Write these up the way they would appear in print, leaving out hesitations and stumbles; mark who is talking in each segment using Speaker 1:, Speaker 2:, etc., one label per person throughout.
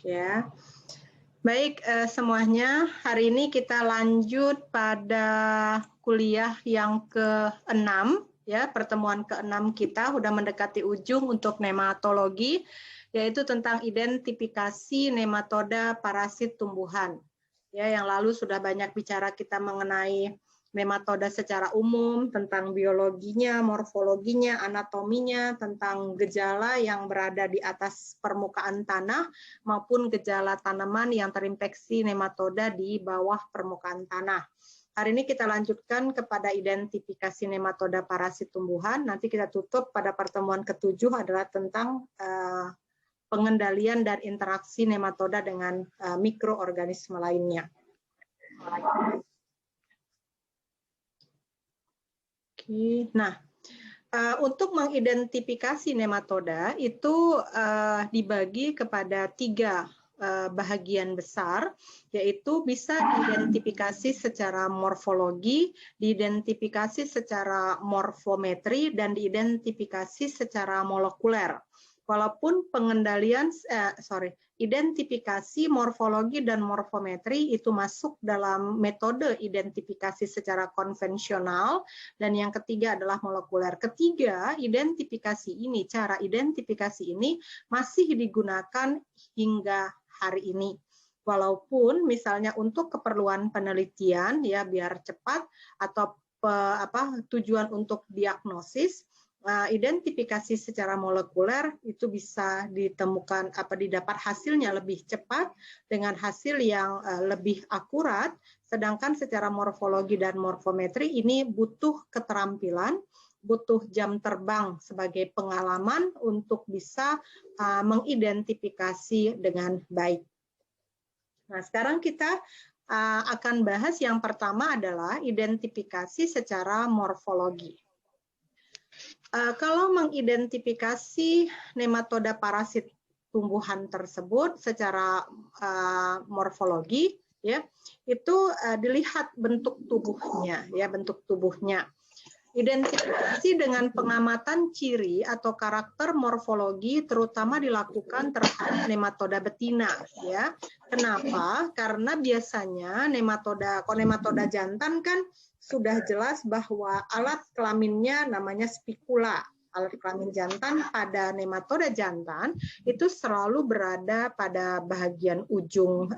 Speaker 1: Ya. Baik semuanya, hari ini kita lanjut pada kuliah yang ke-6 ya, pertemuan ke-6 kita sudah mendekati ujung untuk nematologi, yaitu tentang identifikasi nematoda parasit tumbuhan. Ya, yang lalu sudah banyak bicara kita mengenai nematoda secara umum, tentang biologinya, morfologinya, anatominya, tentang gejala yang berada di atas permukaan tanah maupun gejala tanaman yang terinfeksi nematoda di bawah permukaan tanah. Hari ini kita lanjutkan kepada identifikasi nematoda parasit tumbuhan. Nanti kita tutup pada pertemuan ke-7 adalah tentang pengendalian dan interaksi nematoda dengan mikroorganisme lainnya. Nah, untuk mengidentifikasi nematoda itu dibagi kepada 3 bahagian besar, yaitu bisa diidentifikasi secara morfologi, diidentifikasi secara morfometri, dan diidentifikasi secara molekuler. Walaupun identifikasi, morfologi, dan morfometri itu masuk dalam metode identifikasi secara konvensional, dan yang ketiga adalah molekuler. Ketiga, cara identifikasi ini masih digunakan hingga hari ini. Walaupun misalnya untuk keperluan penelitian, ya biar cepat, atau tujuan untuk diagnosis, identifikasi secara molekuler itu bisa ditemukan didapat hasilnya lebih cepat dengan hasil yang lebih akurat, sedangkan secara morfologi dan morfometri ini butuh keterampilan, butuh jam terbang sebagai pengalaman untuk bisa mengidentifikasi dengan baik. Nah, sekarang kita akan bahas yang pertama adalah identifikasi secara morfologi. Kalau mengidentifikasi nematoda parasit tumbuhan tersebut secara morfologi, ya itu dilihat bentuk tubuhnya, ya bentuk tubuhnya. Identifikasi dengan pengamatan ciri atau karakter morfologi terutama dilakukan terhadap nematoda betina, ya. Kenapa? Karena biasanya nematoda jantan kan sudah jelas bahwa alat kelaminnya namanya spikula. Alat kelamin jantan pada nematoda jantan itu selalu berada pada bagian ujung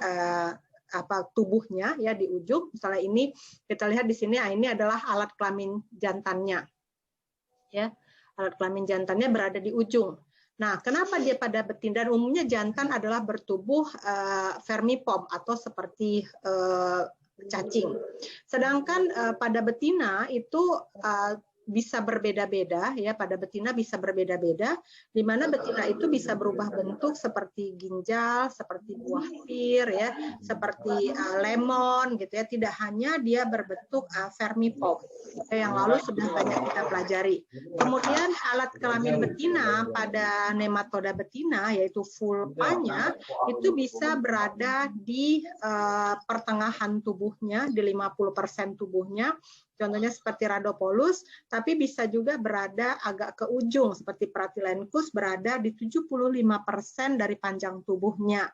Speaker 1: tubuhnya, ya di ujung. Misalnya ini kita lihat di sini, ini adalah alat kelamin jantannya, ya alat kelamin jantannya berada di ujung. Nah, kenapa dia pada betina? Dan umumnya jantan adalah bertubuh vermipom atau seperti cacing. Sedangkan pada betina itu bisa berbeda-beda, ya pada betina bisa berbeda-beda, di mana betina itu bisa berubah bentuk seperti ginjal, seperti buah pir, ya, seperti lemon, gitu ya. Tidak hanya dia berbentuk vermipom, yang lalu sudah banyak kita pelajari. Kemudian alat kelamin betina pada nematoda betina, yaitu vulpanya, itu bisa berada di pertengahan tubuhnya, di 50% tubuhnya. Contohnya seperti Rhodopolus, tapi bisa juga berada agak ke ujung, seperti Pratylenchus berada di 75% dari panjang tubuhnya.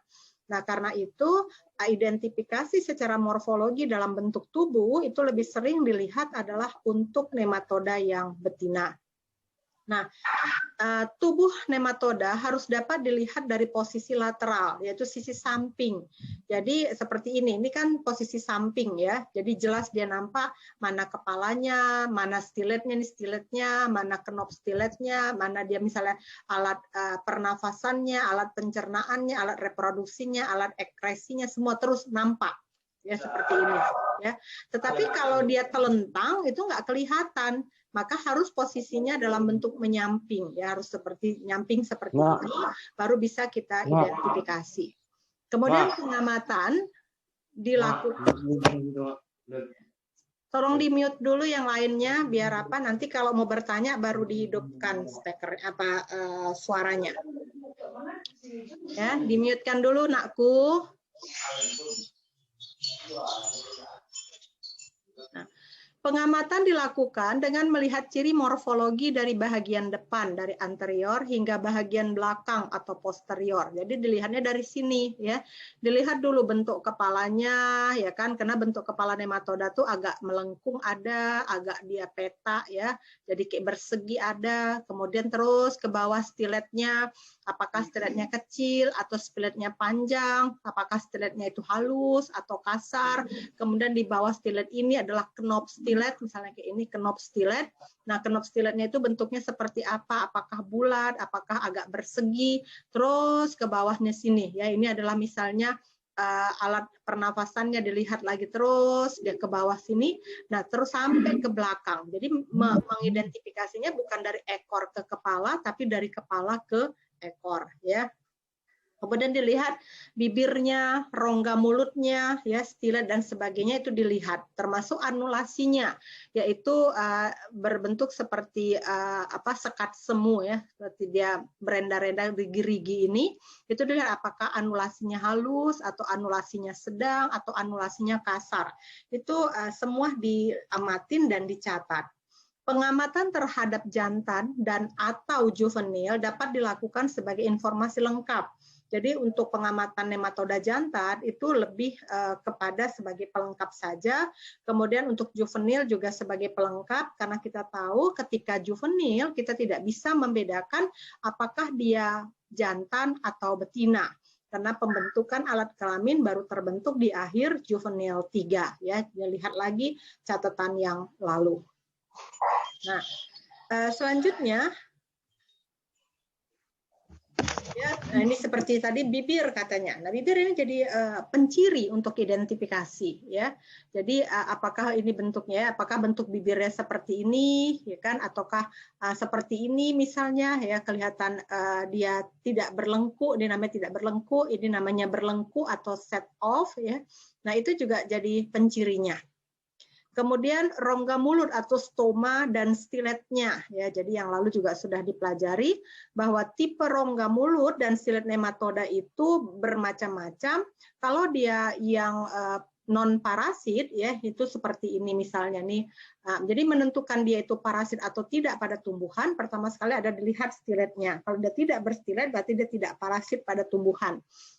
Speaker 1: Nah, karena itu, identifikasi secara morfologi dalam bentuk tubuh itu lebih sering dilihat adalah untuk nematoda yang betina. Nah, tubuh nematoda harus dapat dilihat dari posisi lateral, yaitu sisi samping. Jadi seperti ini kan posisi samping, ya. Jadi jelas dia nampak mana kepalanya, mana stiletnya, mana kenop stiletnya, mana dia misalnya alat pernafasannya, alat pencernaannya, alat reproduksinya, alat ekskresinya, semua terus nampak. Ya seperti ini, ya. Tetapi kalau dia telentang itu nggak kelihatan, maka harus posisinya dalam bentuk menyamping, ya harus seperti nyamping seperti ini, baru bisa kita identifikasi. Kemudian pengamatan dilakukan. Tolong di mute dulu yang lainnya biar nanti kalau mau bertanya baru dihidupkan speaker suaranya. Ya, di mute-kan dulu nakku. Nah, Pengamatan dilakukan dengan melihat ciri morfologi dari bahagian depan, dari anterior hingga bahagian belakang atau posterior. Jadi dilihatnya dari sini ya. Dilihat dulu bentuk kepalanya ya kan, karena bentuk kepala nematoda tuh agak melengkung ada, agak dia peta ya. Jadi kayak bersegi ada, kemudian terus ke bawah stiletnya, apakah stiletnya kecil atau stiletnya panjang, apakah stiletnya itu halus atau kasar. Kemudian di bawah stilet ini adalah knob stilet, misalnya kayak ini knob stilet. Nah, knob stiletnya itu bentuknya seperti apa? Apakah bulat, apakah agak bersegi, terus ke bawahnya sini ya. Ini adalah misalnya alat pernafasannya, dilihat lagi terus dia ke bawah sini, nah terus sampai ke belakang. Jadi mengidentifikasinya bukan dari ekor ke kepala, tapi dari kepala ke ekor ya. Kemudian dilihat bibirnya, rongga mulutnya, ya stilet dan sebagainya itu dilihat, termasuk anulasinya, yaitu berbentuk seperti sekat semu ya, seperti dia berenda-renda gerigi ini, itu dilihat apakah anulasinya halus atau anulasinya sedang atau anulasinya kasar. Itu semua diamatin dan dicatat. Pengamatan terhadap jantan dan atau juvenil dapat dilakukan sebagai informasi lengkap. Jadi untuk pengamatan nematoda jantan itu lebih kepada sebagai pelengkap saja. Kemudian untuk juvenil juga sebagai pelengkap, karena kita tahu ketika juvenil kita tidak bisa membedakan apakah dia jantan atau betina. Karena pembentukan alat kelamin baru terbentuk di akhir juvenil 3 ya. Lihat lagi catatan yang lalu. Nah, selanjutnya ya, ini seperti tadi bibir katanya. Nah, bibir ini jadi penciri untuk identifikasi ya. Jadi apakah ini bentuknya, apakah bentuk bibirnya seperti ini ya kan, ataukah seperti ini misalnya ya, kelihatan dia tidak berlengkuk, ini namanya tidak berlengkuk, ini namanya berlengkuk atau set off ya. Nah, itu juga jadi pencirinya. Kemudian rongga mulut atau stoma dan stiletnya ya. Jadi yang lalu juga sudah dipelajari bahwa tipe rongga mulut dan stilet nematoda itu bermacam-macam. Kalau dia yang non parasit ya, itu seperti ini misalnya nih. Jadi menentukan dia itu parasit atau tidak pada tumbuhan, pertama sekali ada dilihat stiletnya. Kalau dia tidak berstilet berarti dia tidak parasit pada tumbuhan.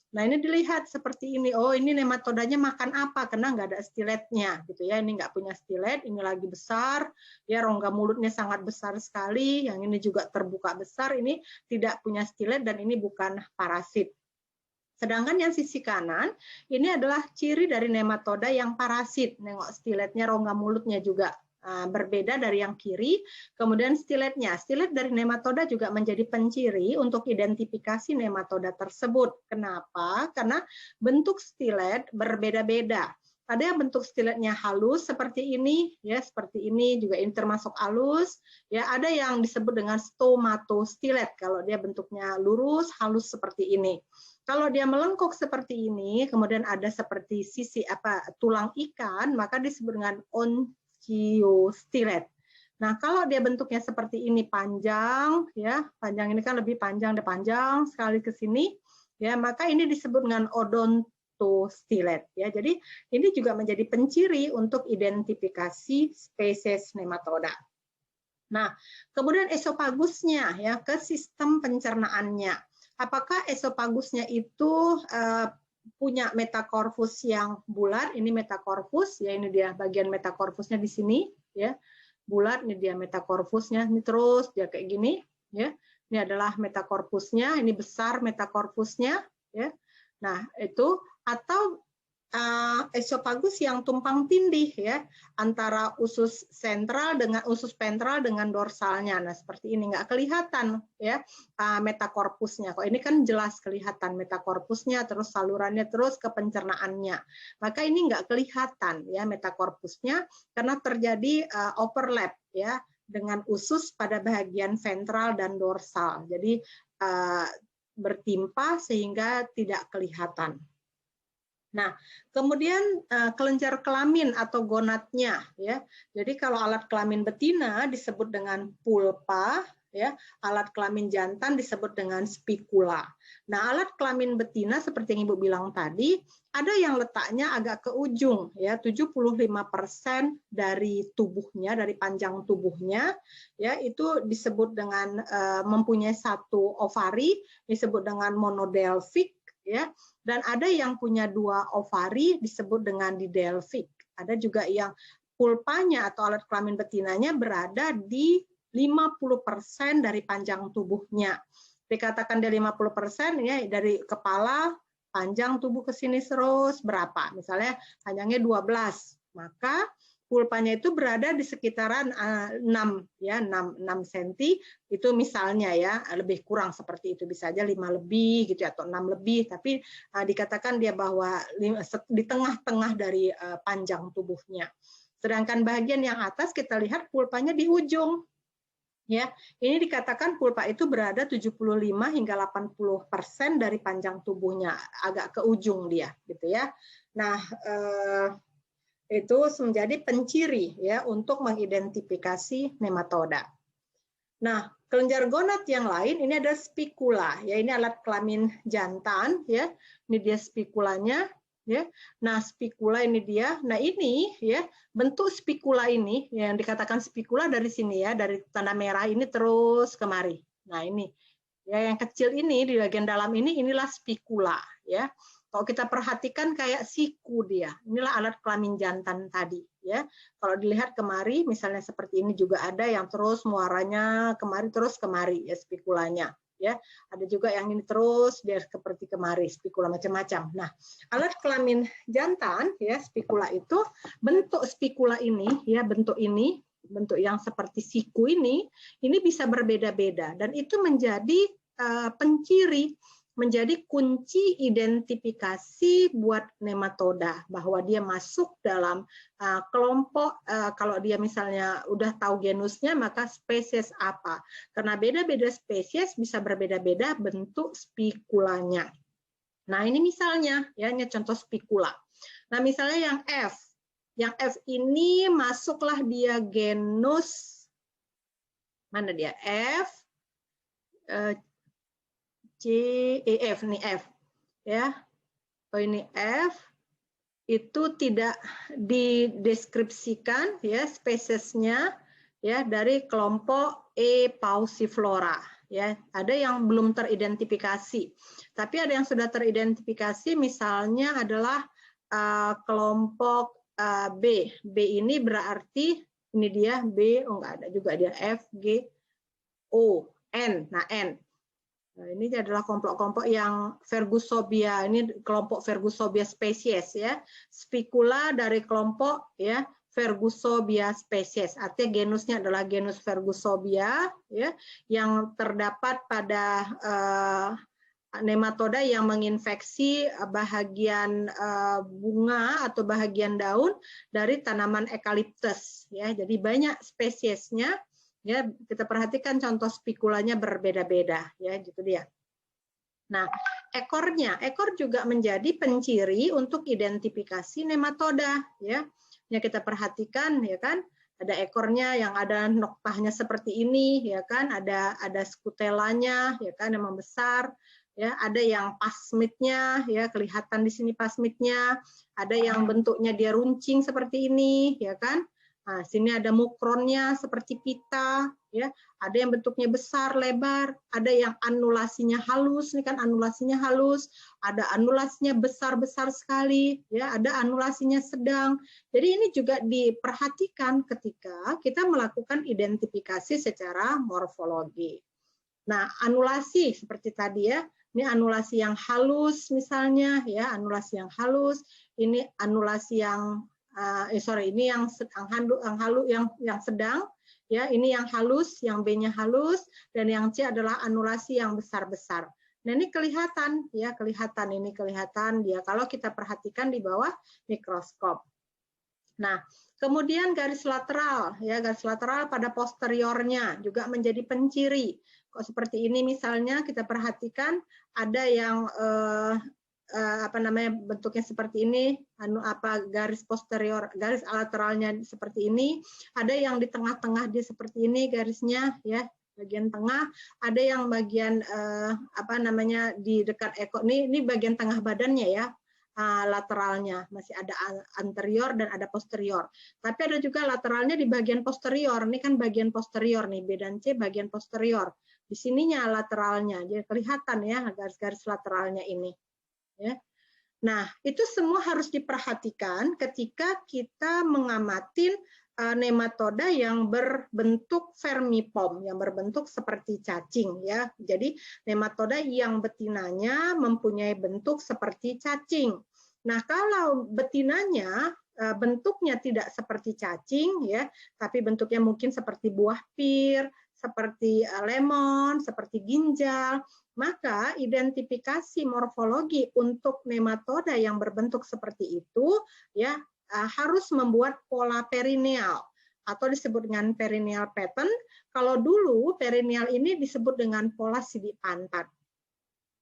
Speaker 1: Nah, ini dilihat seperti ini. Oh, ini nematodanya makan apa? Karena nggak ada stiletnya, gitu ya. Ini nggak punya stilet, ini lagi besar, ya rongga mulutnya sangat besar sekali. Yang ini juga terbuka besar, ini tidak punya stilet dan ini bukan parasit. Sedangkan yang sisi kanan, ini adalah ciri dari nematoda yang parasit. Nengok stiletnya, rongga mulutnya juga berbeda dari yang kiri. Kemudian stiletnya, stilet dari nematoda juga menjadi penciri untuk identifikasi nematoda tersebut. Kenapa? Karena bentuk stilet berbeda-beda. Ada yang bentuk stiletnya halus seperti ini, ya seperti ini juga ini termasuk halus. Ya ada yang disebut dengan stomatostilet kalau dia bentuknya lurus, halus seperti ini. Kalau dia melengkung seperti ini, kemudian ada seperti sisi tulang ikan, maka disebut dengan onciostilet. Nah, kalau dia bentuknya seperti ini panjang, ya panjang ini kan lebih panjang, dan panjang sekali ke sini, ya maka ini disebut dengan odontostilet. Ya, jadi ini juga menjadi penciri untuk identifikasi spesies nematoda. Nah, kemudian esopagusnya, ya ke sistem pencernaannya. Apakah esopagusnya itu punya metakorpus yang bulat? Ini metakorpus, ya ini dia bagian metakorpusnya di sini, ya bulat. Ini dia metakorpusnya, ini terus dia kayak gini, ya. Ini adalah metakorpusnya, ini besar metakorpusnya, ya. Nah itu atau esofagus yang tumpang tindih ya antara usus sentral dengan usus ventral dengan dorsalnya. Nah seperti ini nggak kelihatan ya metakorpusnya. Kok ini kan jelas kelihatan metakorpusnya, terus salurannya terus ke pencernaannya. Maka ini nggak kelihatan ya metakorpusnya karena terjadi overlap ya dengan usus pada bagian ventral dan dorsal. Jadi bertimpa sehingga tidak kelihatan. Nah, kemudian kelenjar kelamin atau gonadnya ya. Jadi kalau alat kelamin betina disebut dengan pulpa ya. Alat kelamin jantan disebut dengan spikula. Nah, alat kelamin betina seperti yang Ibu bilang tadi, ada yang letaknya agak ke ujung, ya, 75% dari tubuhnya, dari panjang tubuhnya, ya, itu disebut dengan mempunyai satu ovari, disebut dengan monodelfik, ya, dan ada yang punya 2 ovari disebut dengan didelfik. Ada juga yang pulpanya atau alat kelamin betinanya berada di 50% dari panjang tubuhnya. Dikatakan dari 50% ya, dari kepala panjang tubuh ke sini terus berapa? Misalnya panjangnya 12, maka pulpanya itu berada di sekitaran 6 ya, 6 cm itu misalnya ya, lebih kurang seperti itu, bisa aja 5 lebih gitu atau 6 lebih, tapi dikatakan dia bahwa di tengah-tengah dari panjang tubuhnya. Sedangkan bagian yang atas kita lihat pulpanya di ujung. Ya, ini dikatakan pulpa itu berada 75 hingga 80% dari panjang tubuhnya, agak ke ujung dia, gitu ya. Nah, itu menjadi penciri ya untuk mengidentifikasi nematoda. Nah, kelenjar gonad yang lain ini ada spikula, ya ini alat kelamin jantan, ya. Ini dia spikulanya. Ya, nah spikula ini dia. Nah ini ya bentuk spikula ini yang dikatakan spikula dari sini ya, dari tanda merah ini terus kemari. Nah ini ya yang kecil ini di bagian dalam ini inilah spikula ya. Kalau kita perhatikan kayak siku dia. Inilah alat kelamin jantan tadi ya. Kalau dilihat kemari misalnya seperti ini juga ada yang terus muaranya kemari terus kemari ya spikulanya. Ya, ada juga yang ini terus biar seperti kemari spikula macam-macam. Nah, alat kelamin jantan ya spikula itu bentuk spikula ini ya bentuk yang seperti siku ini bisa berbeda-beda dan itu menjadi penciri, menjadi kunci identifikasi buat nematoda bahwa dia masuk dalam kelompok, kalau dia misalnya udah tahu genusnya maka spesies apa, karena beda-beda spesies bisa berbeda-beda bentuk spikulanya. Nah ini misalnya ya, ini contoh spikula. Nah misalnya yang F ini masuklah dia genus mana dia F C, E, F, nih F, ya. Oh ini F, itu tidak dideskripsikan ya spesiesnya ya dari kelompok E. pauciflora. Ya, ada yang belum teridentifikasi, tapi ada yang sudah teridentifikasi. Misalnya adalah kelompok B. B ini berarti ini dia B, oh enggak ada juga dia F, G, O, N. Nah N. Nah, ini adalah kelompok-kelompok yang Fergusobia, ini kelompok Fergusobia spesies ya. Spikula dari kelompok ya Fergusobia spesies. Artinya genusnya adalah genus Fergusobia ya yang terdapat pada nematoda yang menginfeksi bahagian bunga atau bahagian daun dari tanaman eukaliptus ya. Jadi banyak spesiesnya. Ya, kita perhatikan contoh spikulanya berbeda-beda ya, gitu dia. Nah, ekor juga menjadi penciri untuk identifikasi nematoda ya. Ya kita perhatikan ya kan, ada ekornya yang ada noktahnya seperti ini ya kan, ada skutelanya ya kan yang membesar ya, ada yang pasmitnya ya, kelihatan di sini pasmitnya, ada yang bentuknya dia runcing seperti ini ya kan. Nah, sini ada mukronnya seperti pita, ya. Ada yang bentuknya besar, lebar, ada yang anulasinya halus, ini kan anulasinya halus, ada anulasinya besar-besar sekali, ya. Ada anulasinya sedang. Jadi ini juga diperhatikan ketika kita melakukan identifikasi secara morfologi. Nah, anulasi seperti tadi ya, ini anulasi yang halus misalnya, ya, anulasi yang halus, ini anulasi yang ini yang sedang, ya ini yang halus, yang B-nya halus, dan yang C adalah anulasi yang besar-besar. Nah ini kelihatan, ya kelihatan dia kalau kita perhatikan di bawah mikroskop. Nah kemudian garis lateral, ya garis lateral pada posteriornya juga menjadi penciri. Kok seperti ini misalnya kita perhatikan ada yang bentuknya seperti ini, garis posterior, garis lateralnya seperti ini, ada yang di tengah-tengah dia seperti ini garisnya ya, bagian tengah, ada yang bagian apa namanya di dekat ekor. Ini bagian tengah badannya ya, lateralnya masih ada anterior dan ada posterior. Tapi ada juga lateralnya di bagian posterior. Ini kan bagian posterior nih, B dan C bagian posterior. Di sininya lateralnya, jadi kelihatan ya garis-garis lateralnya ini. Ya. Nah, itu semua harus diperhatikan ketika kita mengamati nematoda yang berbentuk vermipom, yang berbentuk seperti cacing ya. Jadi nematoda yang betinanya mempunyai bentuk seperti cacing. Nah, kalau betinanya bentuknya tidak seperti cacing ya, tapi bentuknya mungkin seperti buah pir, seperti lemon, seperti ginjal, maka identifikasi morfologi untuk nematoda yang berbentuk seperti itu ya harus membuat pola perineal atau disebut dengan perineal pattern. Kalau dulu perineal ini disebut dengan pola sidik pantat.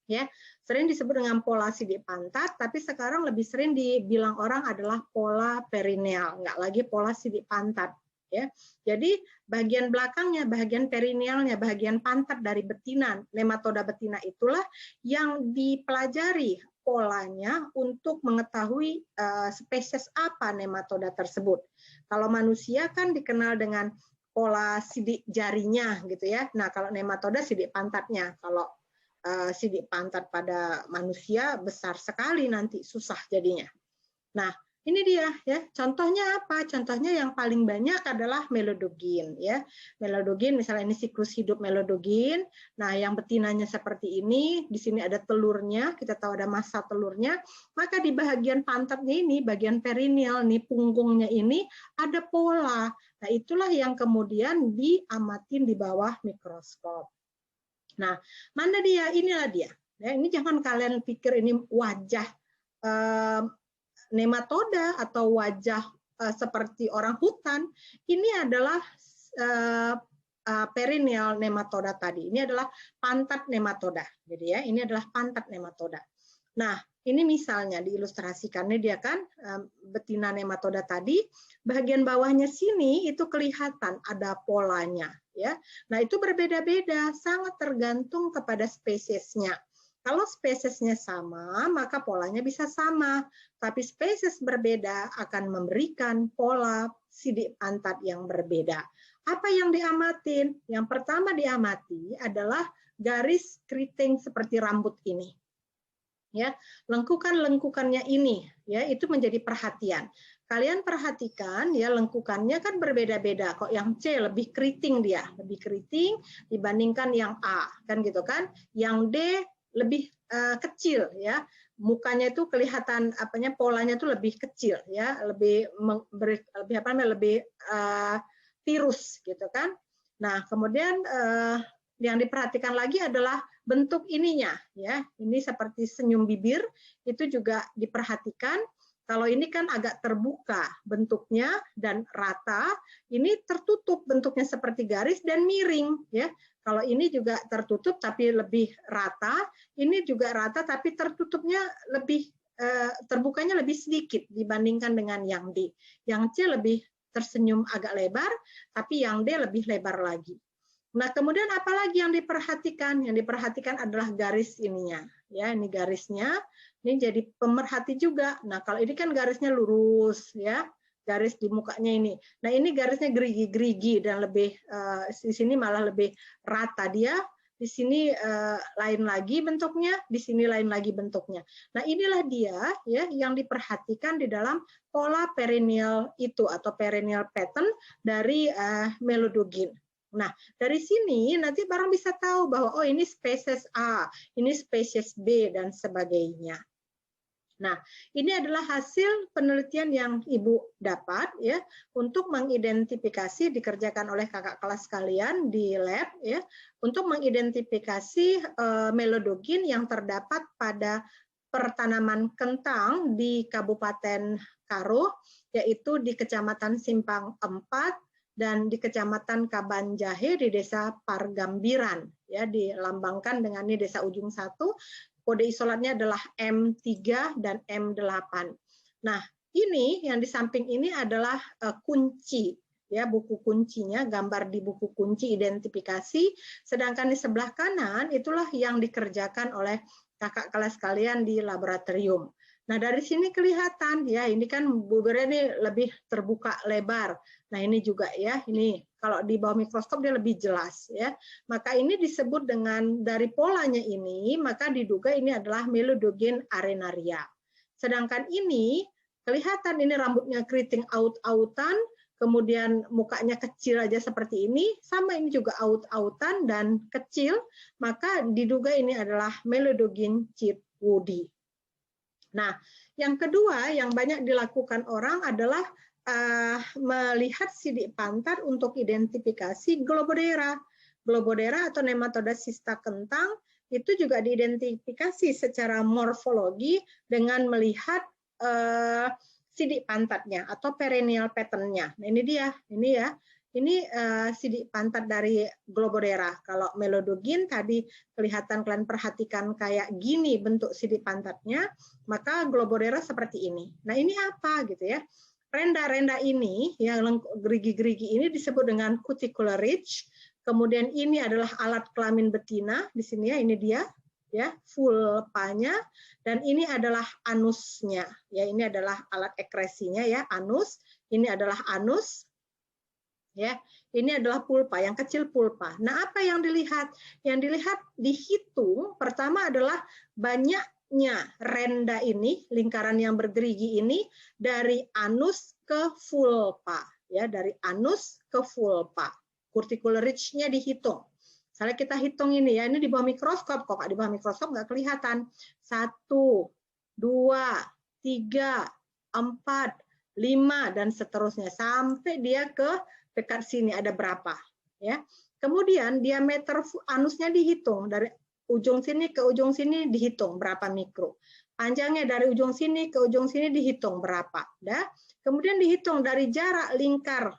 Speaker 1: Ya, sering disebut dengan pola sidik pantat, tapi sekarang lebih sering dibilang orang adalah pola perineal, nggak lagi pola sidik pantat. Ya, jadi bagian belakangnya, bagian perinealnya, bagian pantat dari betina, nematoda betina itulah yang dipelajari polanya untuk mengetahui spesies apa nematoda tersebut. Kalau manusia kan dikenal dengan pola sidik jarinya gitu ya. Nah, kalau nematoda sidik pantatnya. Kalau sidik pantat pada manusia besar sekali nanti, susah jadinya. Nah, ini dia ya. Contohnya apa? Contohnya yang paling banyak adalah melodogin ya. Melodogin misalnya ini siklus hidup melodogin. Nah, yang betinanya seperti ini, di sini ada telurnya, kita tahu ada masa telurnya. Maka di bagian pantatnya ini, bagian perineal nih, punggungnya ini ada pola. Nah, itulah yang kemudian diamatin di bawah mikroskop. Nah, mana dia? Inilah dia. Ya, ini jangan kalian pikir ini wajah nematoda atau wajah seperti orang hutan. Ini adalah perineal nematoda tadi. Ini adalah pantat nematoda. Jadi ya, ini adalah pantat nematoda. Nah, ini misalnya diilustrasikannya dia kan betina nematoda tadi, bagian bawahnya sini itu kelihatan ada polanya ya. Nah, itu berbeda-beda, sangat tergantung kepada spesiesnya. Kalau spesiesnya sama, maka polanya bisa sama. Tapi spesies berbeda akan memberikan pola sidik pantat yang berbeda. Apa yang diamatin? Yang pertama diamati adalah garis keriting seperti rambut ini. Ya, lengkukan-lengkukannya ini ya itu menjadi perhatian. Kalian perhatikan ya lengkukannya kan berbeda-beda. Kok yang C lebih keriting dia, lebih keriting dibandingkan yang A kan gitu kan. Yang D lebih kecil ya. Mukanya itu kelihatan apanya polanya itu lebih kecil ya, lebih tirus gitu kan. Nah, kemudian yang diperhatikan lagi adalah bentuk ininya ya. Ini seperti senyum bibir itu juga diperhatikan. Kalau ini kan agak terbuka bentuknya dan rata, ini tertutup bentuknya seperti garis dan miring ya. Kalau ini juga tertutup tapi lebih rata, ini juga rata tapi tertutupnya lebih terbukanya lebih sedikit dibandingkan dengan yang D. Yang C lebih tersenyum agak lebar, tapi yang D lebih lebar lagi. Nah, kemudian apa lagi yang diperhatikan? Yang diperhatikan adalah garis ininya. Ya, ini garisnya. Ini jadi pemerhati juga. Nah, kalau ini kan garisnya lurus, ya, garis di mukanya ini. Nah, ini garisnya gerigi-gerigi dan lebih di sini malah lebih rata dia. Di sini lain lagi bentuknya, di sini lain lagi bentuknya. Nah, inilah dia ya yang diperhatikan di dalam pola perineal itu atau perineal pattern dari melodogin. Nah, dari sini nanti barang bisa tahu bahwa oh ini spesies A, ini spesies B dan sebagainya. Nah, ini adalah hasil penelitian yang Ibu dapat ya untuk mengidentifikasi dikerjakan oleh kakak kelas kalian di lab ya untuk mengidentifikasi melodogin yang terdapat pada pertanaman kentang di Kabupaten Karo yaitu di Kecamatan Simpang 4 dan di Kecamatan Kabanjahe di Desa Pargambiran ya dilambangkan dengan ini Desa Ujung 1. Kode isolatnya adalah M3 dan M8. Nah, ini yang di samping ini adalah kunci ya, buku kuncinya, gambar di buku kunci identifikasi, sedangkan di sebelah kanan itulah yang dikerjakan oleh kakak kelas kalian di laboratorium. Nah, dari sini kelihatan ya, ini kan bibirnya ini lebih terbuka lebar. Nah, ini juga ya, ini kalau di bawah mikroskop dia lebih jelas ya. Maka ini disebut dengan dari polanya ini, maka diduga ini adalah Melodogen arenaria. Sedangkan ini kelihatan ini rambutnya keriting aut-autan, kemudian mukanya kecil aja seperti ini, sama ini juga aut-autan dan kecil, maka diduga ini adalah Melodogen chipwoodi. Nah, yang kedua yang banyak dilakukan orang adalah melihat sidik pantat untuk identifikasi Globodera. Globodera atau nematoda sista kentang itu juga diidentifikasi secara morfologi dengan melihat sidik pantatnya atau perennial pattern-nya. Nah, ini dia, ini ya. Ini sidik pantat dari Globodera. Kalau Melodogen tadi kelihatan kalian perhatikan kayak gini bentuk sidik pantatnya, maka Globodera seperti ini. Nah, ini apa gitu ya? Renda-renda ini yang gerigi-gerigi ini disebut dengan cuticular ridge. Kemudian ini adalah alat kelamin betina di sini ya, ini dia ya, vulpanya, dan ini adalah anusnya. Ya, ini adalah alat ekresinya ya, anus. Ini adalah anus. Ya, ini adalah pulpa, yang kecil pulpa. Nah, apa yang dilihat? Yang dilihat dihitung pertama adalah banyaknya renda ini, lingkaran yang bergerigi ini dari anus ke vulpa, ya, dari anus ke vulpa. Cuticular ridge-nya dihitung. Misalnya kita hitung ini ya, ini di bawah mikroskop, kok di bawah mikroskop nggak kelihatan. 1, 2, 3, 4, 5 dan seterusnya sampai dia ke dekat sini ada berapa ya. Kemudian diameter anusnya dihitung dari ujung sini ke ujung sini dihitung berapa mikro. Panjangnya dari ujung sini ke ujung sini dihitung berapa, ya. Kemudian dihitung dari jarak lingkar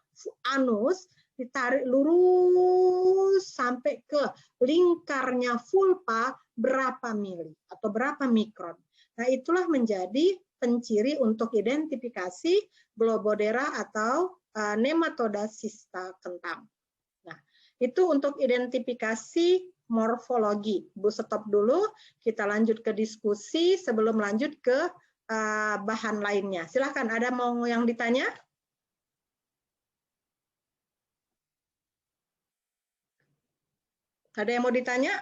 Speaker 1: anus ditarik lurus sampai ke lingkarnya vulpa berapa mili atau berapa mikron. Nah, itulah menjadi penciri untuk identifikasi Globodera atau nematoda sista kentang. Nah, itu untuk identifikasi morfologi. Bu stop dulu, kita lanjut ke diskusi sebelum lanjut ke bahan lainnya. Silakan, ada mau yang ditanya? Ada yang mau ditanya?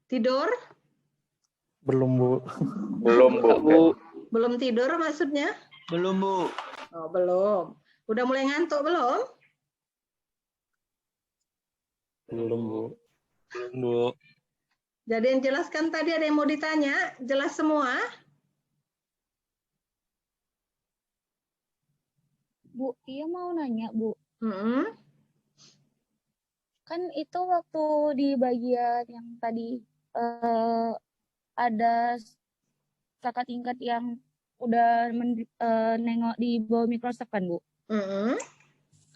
Speaker 1: Tidur?
Speaker 2: Belum, Bu.
Speaker 3: Belum, Bu.
Speaker 1: Belum tidur maksudnya?
Speaker 4: Belum, Bu.
Speaker 1: Oh, belum. Udah mulai ngantuk belum?
Speaker 2: Belum, Bu.
Speaker 4: Belum, Bu.
Speaker 1: Jadi yang jelaskan tadi ada yang mau ditanya? Jelas semua?
Speaker 5: Bu, iya mau nanya, Bu. Kan itu waktu di bagian yang tadi ada kakak tingkat yang udah nengok di bawah mikroskop kan, Bu?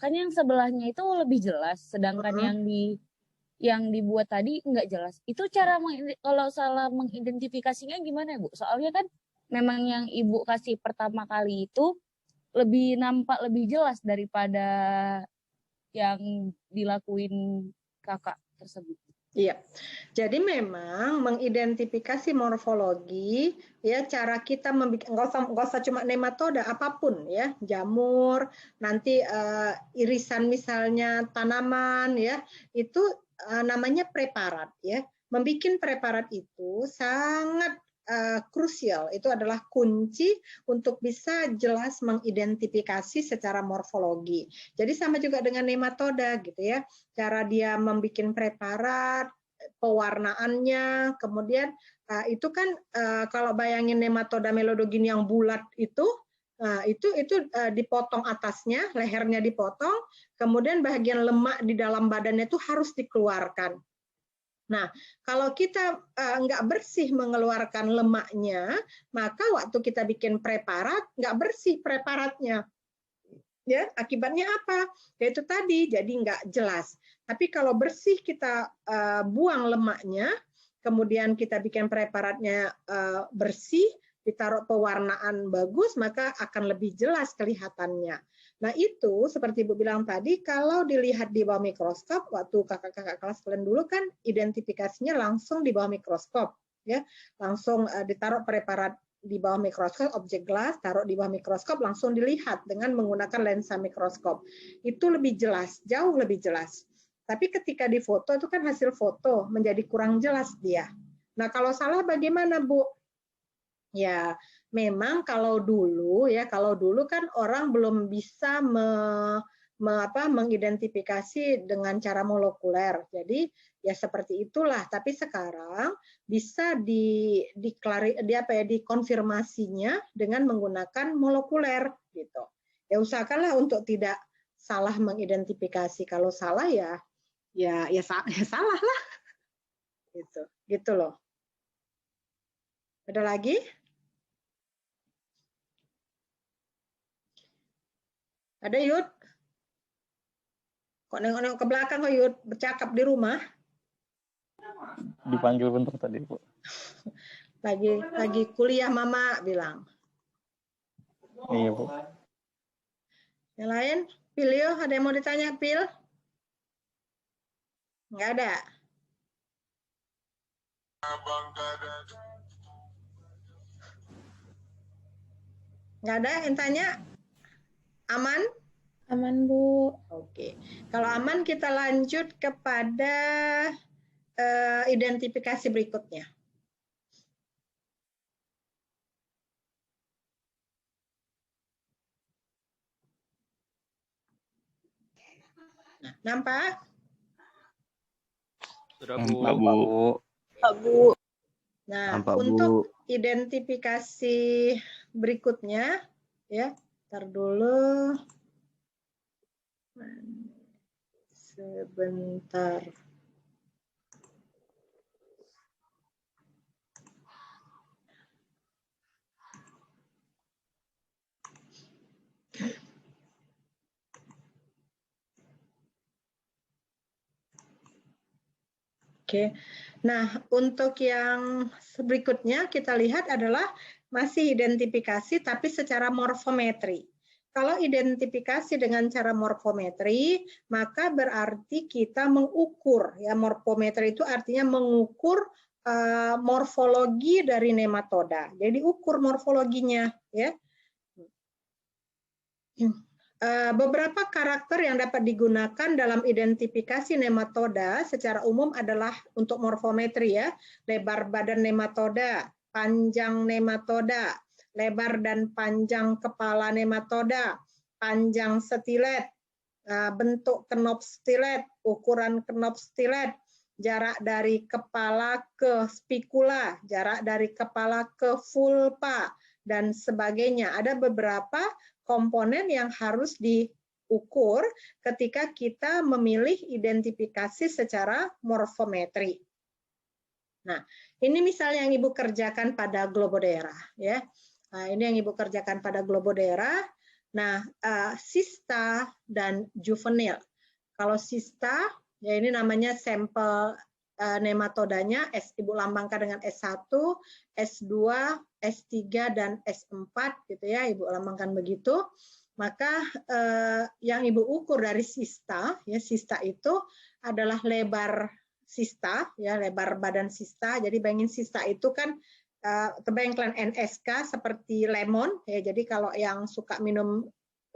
Speaker 5: Kan yang sebelahnya itu lebih jelas, sedangkan yang dibuat tadi nggak jelas. Itu cara kalau salah mengidentifikasinya gimana, Bu? Soalnya kan memang yang Ibu kasih pertama kali itu lebih nampak lebih jelas daripada yang dilakuin kakak tersebut.
Speaker 1: Iya, jadi memang mengidentifikasi morfologi ya, cara kita nggak usah cuma nematoda, apapun ya, jamur, nanti irisan misalnya tanaman ya, itu namanya preparat ya. Membikin preparat itu sangat krusial, itu adalah kunci untuk bisa jelas mengidentifikasi secara morfologi. Jadi sama juga dengan nematoda gitu ya, cara dia membuat preparat, pewarnaannya, kemudian itu kan kalau bayangin nematoda Melodogen yang bulat itu dipotong atasnya, lehernya dipotong, kemudian bagian lemak di dalam badannya itu harus dikeluarkan. Nah, kalau kita nggak bersih mengeluarkan lemaknya, maka waktu kita bikin preparat, nggak bersih preparatnya. Ya, akibatnya apa? Yaitu tadi, jadi nggak jelas. Tapi kalau bersih kita buang lemaknya, kemudian kita bikin preparatnya bersih, ditaruh pewarnaan bagus, maka akan lebih jelas kelihatannya. Nah itu seperti Ibu bilang tadi, kalau dilihat di bawah mikroskop, waktu kakak-kakak kelas kalian dulu kan identifikasinya langsung di bawah mikroskop, ya, langsung ditaruh preparat di bawah mikroskop, objek gelas, taruh di bawah mikroskop, langsung dilihat dengan menggunakan lensa mikroskop. Itu lebih jelas, jauh lebih jelas. Tapi ketika di foto itu kan hasil foto menjadi kurang jelas dia. Nah kalau salah bagaimana Bu? Ya, memang kalau dulu kan orang belum bisa mengidentifikasi dengan cara molekuler. Jadi ya seperti itulah. Tapi sekarang bisa dikonfirmasinya dengan menggunakan molekuler gitu. Ya usahakanlah untuk tidak salah mengidentifikasi. Kalau salah ya salah lah. Gitu loh. Ada lagi? Ada Yud? Kok nengok-nengok ke belakang kok Yud? Bercakap di rumah?
Speaker 2: Dipanggil bentar tadi, Bu.
Speaker 1: Lagi kuliah Mama bilang.
Speaker 2: Iya, Bu.
Speaker 1: Yang lain? Pil, yuk. Ada yang mau ditanya, Pil? Nggak ada? Nggak ada yang tanya? Aman?
Speaker 6: Aman, Bu.
Speaker 1: Oke. Kalau aman, kita lanjut kepada identifikasi berikutnya. Nah, nampak?
Speaker 4: Nampak, Bu.
Speaker 6: Bu.
Speaker 1: Nah,
Speaker 4: Nampak,
Speaker 1: untuk identifikasi berikutnya, ya, ntar dulu. Sebentar. Oke. Nah, untuk yang berikutnya kita lihat adalah masih identifikasi tapi secara morfometri. Kalau identifikasi dengan cara morfometri, maka berarti kita mengukur, ya, morfometri itu artinya mengukur morfologi dari nematoda. Jadi ukur morfologinya, ya. Beberapa karakter yang dapat digunakan dalam identifikasi nematoda secara umum adalah untuk morfometri, ya, lebar badan nematoda, panjang nematoda, lebar dan panjang kepala nematoda, panjang stilet, bentuk knop stilet, ukuran knop stilet, jarak dari kepala ke spikula, jarak dari kepala ke vulva, dan sebagainya. Ada beberapa komponen yang harus diukur ketika kita memilih identifikasi secara morfometri. Nah, ini misalnya yang Ibu kerjakan pada Globodera, ya. Nah, ini yang Ibu kerjakan pada Globodera. Nah, sista dan juvenil. Kalau sista, ya ini namanya sampel nematodanya, Ibu lambangkan dengan S1, S2, S3, dan S4, gitu ya, Ibu lambangkan begitu. Maka yang Ibu ukur dari sista, ya, sista itu adalah lebar sista, ya, lebar badan sista. Jadi bayangin sista itu kan kebayang NSK seperti lemon, ya. Jadi kalau yang suka minum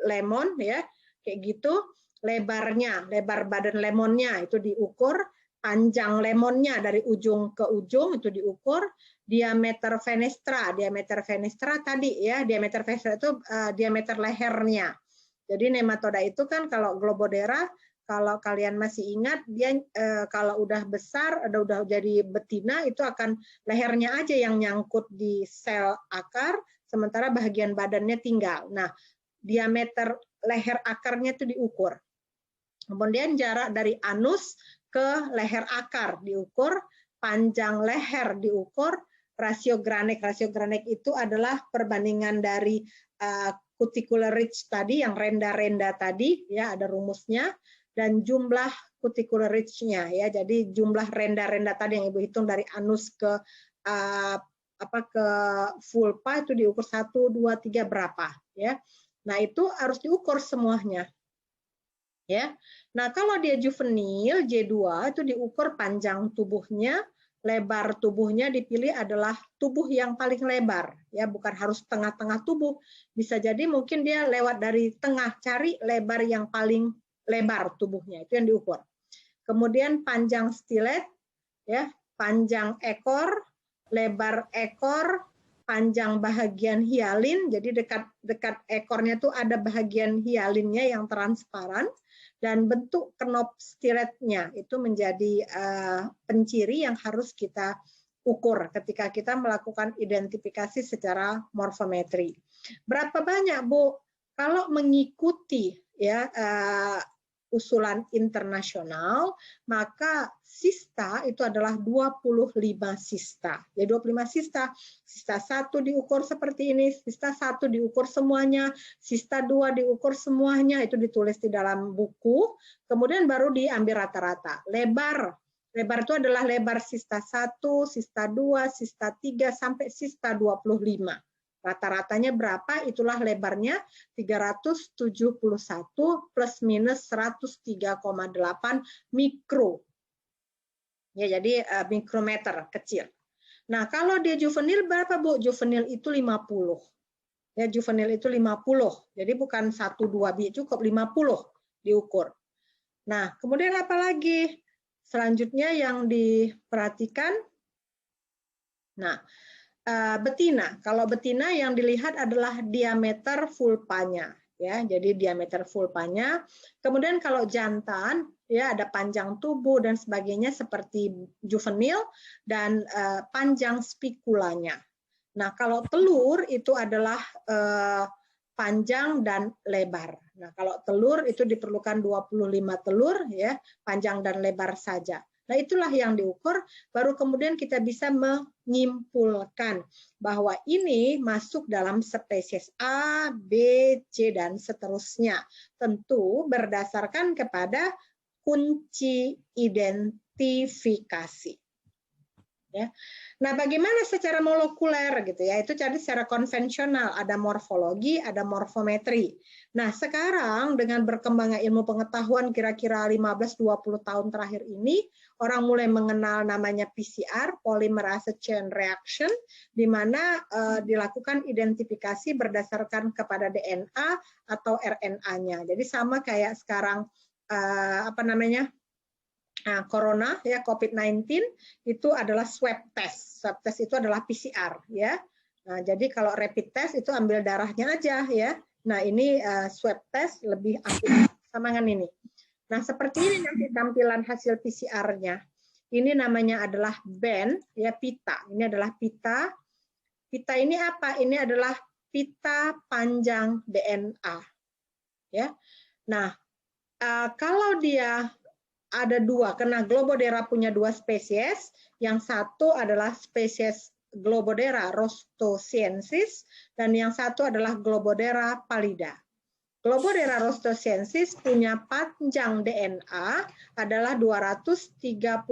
Speaker 1: lemon, ya, kayak gitu, lebarnya, lebar badan lemonnya itu diukur, panjang lemonnya dari ujung ke ujung itu diukur, diameter fenestra tadi, ya, diameter fenestra itu diameter lehernya. Jadi nematoda itu kan kalau Globodera, kalau kalian masih ingat, dia kalau udah besar, udah jadi betina, itu akan lehernya aja yang nyangkut di sel akar, sementara bagian badannya tinggal. Nah, diameter leher akarnya itu diukur. Kemudian jarak dari anus ke leher akar diukur, panjang leher diukur, rasio Granek. Rasio Granek itu adalah perbandingan dari cuticular ridge tadi, yang renda-renda tadi, ya, ada rumusnya, dan jumlah cuticular ridge-nya, ya. Jadi jumlah renda-renda tadi yang Ibu hitung dari anus ke ke vulva itu diukur 1, 2, 3 berapa ya. Nah, itu harus diukur semuanya. Ya. Nah, kalau dia juvenil J2 itu diukur panjang tubuhnya, lebar tubuhnya dipilih adalah tubuh yang paling lebar ya, bukan harus tengah-tengah tubuh. Bisa jadi mungkin dia lewat dari tengah, cari lebar yang paling lebar tubuhnya, itu yang diukur. Kemudian panjang stilet ya, panjang ekor, lebar ekor, panjang bahagian hialin, jadi dekat ekornya tuh ada bahagian hialinnya yang transparan, dan bentuk knop stiletnya itu menjadi penciri yang harus kita ukur ketika kita melakukan identifikasi secara morfometri. Berapa banyak, Bu? Kalau mengikuti ya usulan internasional, maka sista itu adalah 25 sista. Ya 25 sista. Sista 1 diukur seperti ini, sista 1 diukur semuanya, sista 2 diukur semuanya, itu ditulis di dalam buku, kemudian baru diambil rata-rata. Lebar itu adalah lebar sista 1, sista 2, sista 3, sampai sista 25. Rata-ratanya berapa? Itulah lebarnya 371 plus minus 103,8 mikro. Ya, jadi mikrometer kecil. Nah, kalau dia juvenil berapa, Bu? Juvenil itu 50. Ya, juvenil itu 50. Jadi bukan 1 2 biji, cukup 50 diukur. Nah, kemudian apa lagi? Selanjutnya yang diperhatikan. Nah, betina. Kalau betina yang dilihat adalah diameter vulvanya, ya. Jadi diameter vulvanya. Kemudian kalau jantan, ya ada panjang tubuh dan sebagainya seperti juvenil dan panjang spikulanya. Nah, kalau telur itu adalah panjang dan lebar. Nah, kalau telur itu diperlukan 25 telur, ya, panjang dan lebar saja. Nah, itulah yang diukur, baru kemudian kita bisa menyimpulkan bahwa ini masuk dalam spesies A, B, C, dan seterusnya. Tentu berdasarkan kepada kunci identifikasi. Ya. Nah, bagaimana secara molekuler gitu ya? Itu jadi secara konvensional, ada morfologi, ada morfometri. Nah, sekarang dengan berkembangnya ilmu pengetahuan kira-kira 15-20 tahun terakhir ini, orang mulai mengenal namanya PCR, polymerase chain reaction, di mana dilakukan identifikasi berdasarkan kepada DNA atau RNA-nya. Jadi sama kayak sekarang corona ya, COVID-19 itu adalah swab test. Swab test itu adalah PCR ya. Nah, jadi kalau rapid test itu ambil darahnya aja ya. Nah, ini swab test lebih akurat sama dengan ini. Nah, seperti ini nanti tampilan hasil PCR-nya. Ini namanya adalah band ya, pita. Ini adalah pita. Pita ini apa? Ini adalah pita panjang DNA. Ya. Nah, kalau dia ada dua, karena Globodera punya dua spesies, yang satu adalah spesies Globodera rostosiensis, dan yang satu adalah Globodera pallida. Globodera rostosiensis punya panjang DNA adalah 238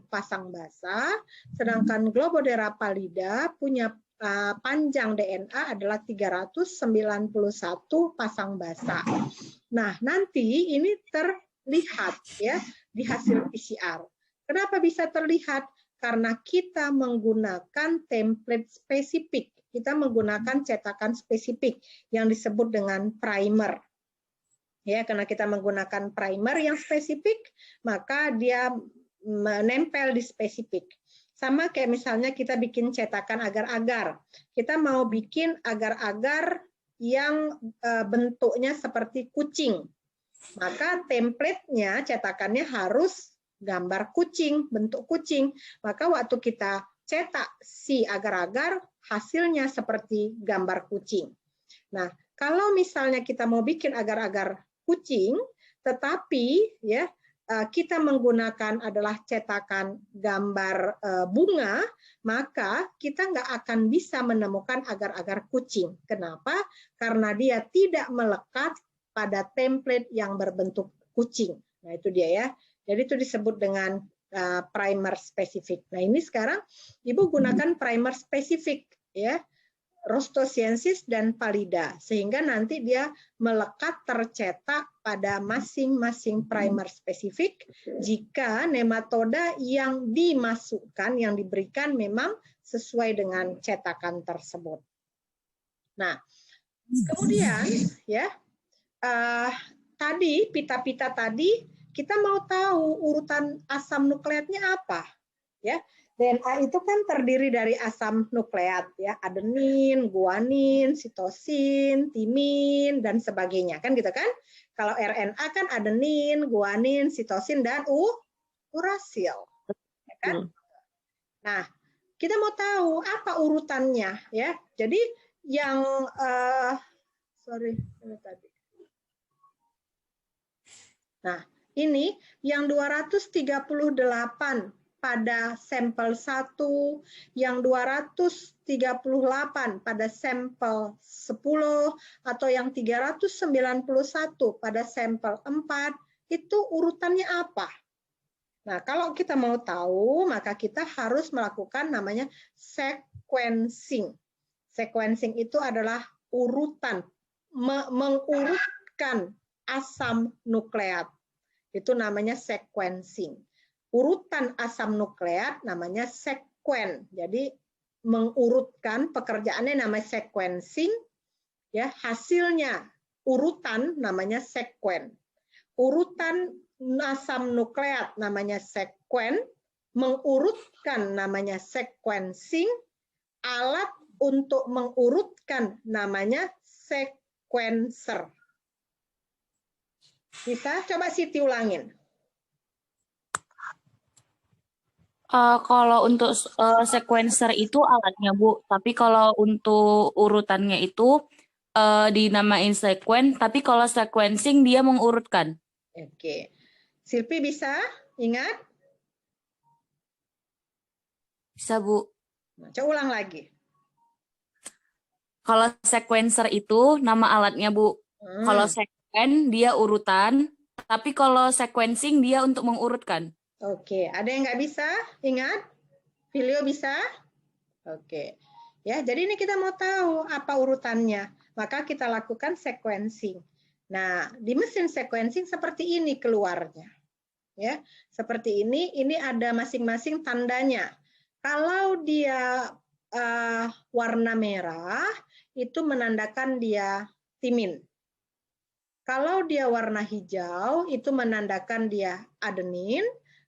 Speaker 1: pasang basa, sedangkan Globodera pallida punya panjang DNA adalah 391 pasang basa. Nah, nanti ini terlihat ya di hasil PCR. Kenapa bisa terlihat? Karena kita menggunakan template spesifik. Kita menggunakan cetakan spesifik yang disebut dengan primer. Ya, karena kita menggunakan primer yang spesifik, maka dia menempel di spesifik. Sama kayak misalnya kita bikin cetakan agar-agar. Kita mau bikin agar-agar yang bentuknya seperti kucing. Maka template-nya, cetakannya harus gambar kucing, bentuk kucing. Maka waktu kita cetak si agar-agar, hasilnya seperti gambar kucing. Nah, kalau misalnya kita mau bikin agar-agar kucing, tetapi ya kita menggunakan adalah cetakan gambar bunga, maka kita nggak akan bisa menemukan agar-agar kucing. Kenapa? Karena dia tidak melekat pada template yang berbentuk kucing. Nah, itu dia ya. Jadi itu disebut dengan primer spesifik. Nah, ini sekarang Ibu gunakan primer spesifik ya, rostosiensis dan pallida, sehingga nanti dia melekat tercetak pada masing-masing primer spesifik jika nematoda yang dimasukkan, yang diberikan memang sesuai dengan cetakan tersebut. Nah, kemudian ya tadi pita-pita tadi kita mau tahu urutan asam nukleatnya apa ya. DNA itu kan terdiri dari asam nukleat ya, adenin, guanin, sitosin, timin dan sebagainya kan gitu kan. Kalau RNA kan adenin, guanin, sitosin dan urasil ya kan. Nah, kita mau tahu apa urutannya ya. Jadi yang Nah, ini yang 238 pada sampel 1, yang 238 pada sampel 10, atau yang 391 pada sampel 4, itu urutannya apa? Nah, kalau kita mau tahu, maka kita harus melakukan namanya sequencing. Sequencing itu adalah urutan, mengurutkan asam nukleat. Itu namanya sequencing. Urutan asam nukleat namanya sekuen. Jadi mengurutkan, pekerjaannya namanya sequencing, ya, hasilnya urutan namanya sekuen. Urutan asam nukleat namanya sekuen, mengurutkan namanya sequencing, alat untuk mengurutkan namanya sequencer. Bisa? Coba Siti ulangin.
Speaker 5: Kalau untuk sequencer itu alatnya, Bu. Tapi kalau untuk urutannya itu dinamain sekuen, tapi kalau sequencing dia mengurutkan.
Speaker 1: Oke. Silpi bisa? Ingat?
Speaker 5: Bisa, Bu.
Speaker 1: Nah, coba ulang lagi.
Speaker 5: Kalau sequencer itu nama alatnya, Bu. Kalau sekuen dia urutan, tapi kalau sequencing dia untuk mengurutkan.
Speaker 1: Oke, ada yang nggak bisa? Ingat? Filio bisa? Oke. Ya, jadi ini kita mau tahu apa urutannya. Maka kita lakukan sequencing. Nah, di mesin sequencing seperti ini keluarnya. Ya, seperti ini ada masing-masing tandanya. Kalau dia warna merah, itu menandakan dia timin. Kalau dia warna hijau, itu menandakan dia adenin.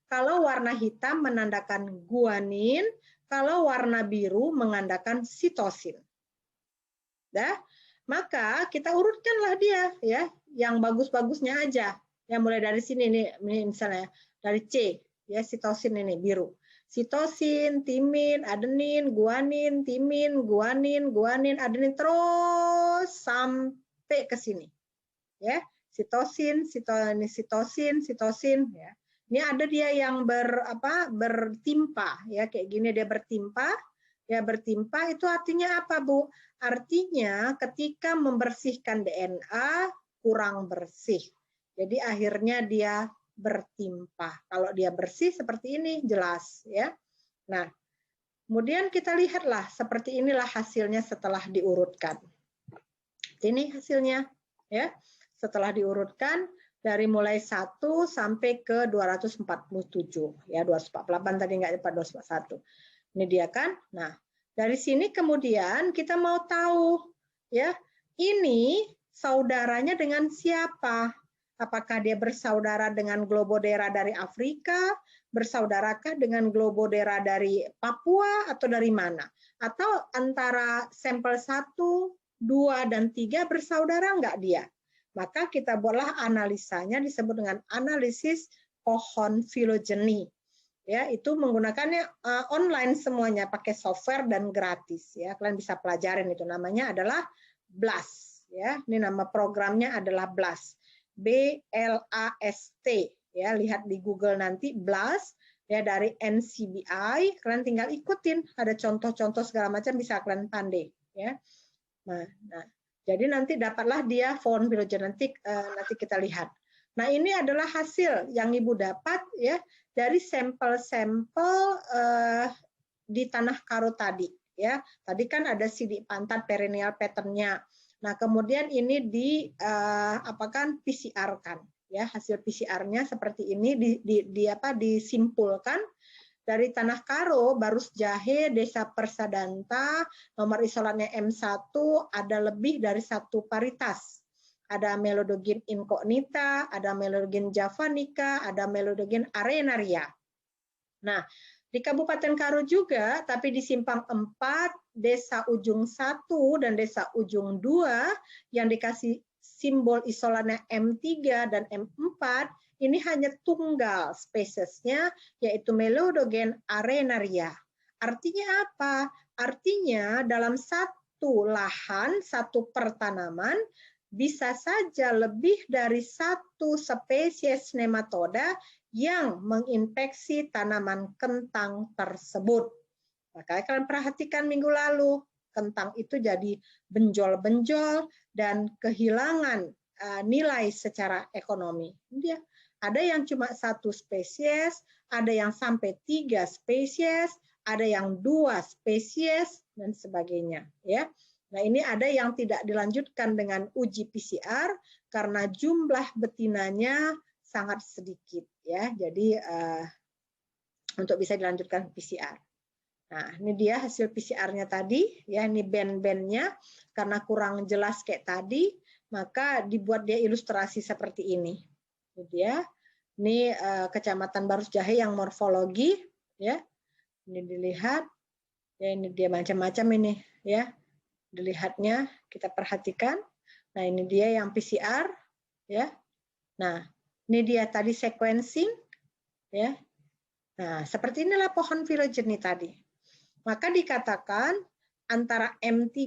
Speaker 1: Kalau warna hitam menandakan guanin, kalau warna biru menandakan sitosin. Dah, maka kita urutkanlah dia ya, yang bagus-bagusnya aja. Yang mulai dari sini nih, misalnya dari C, ya sitosin ini biru. Sitosin, timin, adenin, guanin, timin, guanin, adenin terus sampai ke sini. Ya, sitosin ya. Ini ada dia yang bertimpa ya, kayak gini dia bertimpa. Ya, bertimpa itu artinya apa, Bu? Artinya ketika membersihkan DNA kurang bersih. Jadi akhirnya dia bertimpa. Kalau dia bersih seperti ini jelas ya. Nah, kemudian kita lihatlah seperti inilah hasilnya setelah diurutkan. Ini hasilnya ya. Setelah diurutkan dari mulai 1 sampai ke 247 ya, 248 tadi nggak dapat 241. Ini dia kan. Nah, dari sini kemudian kita mau tahu ya, ini saudaranya dengan siapa? Apakah dia bersaudara dengan Globodera dari Afrika, bersaudarakah dengan Globodera dari Papua atau dari mana? Atau antara sampel 1, 2 dan 3 bersaudara enggak dia? Maka kita buatlah analisanya disebut dengan analisis pohon filogeni. Ya, itu menggunakannya online semuanya, pakai software dan gratis ya. Kalian bisa pelajarin itu, namanya adalah BLAST ya. Ini nama programnya adalah BLAST. BLAST ya, lihat di Google nanti BLAST ya, dari NCBI. Kalian tinggal ikutin, ada contoh-contoh segala macam bisa kalian pandai ya. Nah, jadi nanti dapatlah dia pohon filogenetik, nanti kita lihat. Nah, ini adalah hasil yang Ibu dapat ya dari sampel-sampel di tanah karo tadi. Ya, tadi kan ada sidik pantat perennial pattern-nya. Nah, kemudian ini PCR-kan, ya, hasil PCR-nya seperti ini disimpulkan dari tanah karo, Barus Jahe, Desa Persadanta, nomor isolatnya M1 ada lebih dari 1 paritas. Ada Melodogin incognita, ada Melodogin javanica, ada Melodogin arenaria. Nah, di Kabupaten Karo juga, tapi di Simpang 4, Desa Ujung 1 dan Desa Ujung 2 yang dikasih simbol isolatnya M3 dan M4, ini hanya tunggal spesiesnya, yaitu Melodogen arenaria. Artinya apa? Artinya dalam satu lahan, satu pertanaman, bisa saja lebih dari 1 spesies nematoda yang menginfeksi tanaman kentang tersebut. Makanya kalian perhatikan minggu lalu, kentang itu jadi benjol-benjol dan kehilangan nilai secara ekonomi. Dia ada yang cuma 1 spesies, ada yang sampai 3 spesies, ada yang 2 spesies dan sebagainya. Ya. Nah, ini ada yang tidak dilanjutkan dengan uji PCR karena jumlah betinanya sangat sedikit, ya. Jadi untuk bisa dilanjutkan PCR. Nah, ini dia hasil PCR-nya tadi, ya. Ini band-bandnya karena kurang jelas kayak tadi, maka dibuat dia ilustrasi seperti ini. Ini dia. Ini Kecamatan Barus Jahe yang morfologi, ya. Ini dilihat, ya. Ini dia macam-macam ini, ya. Dilihatnya, kita perhatikan. Nah, ini dia yang PCR, ya. Nah, ini dia tadi sequencing, ya. Nah, seperti inilah pohon filogeny tadi. Maka dikatakan antara M3,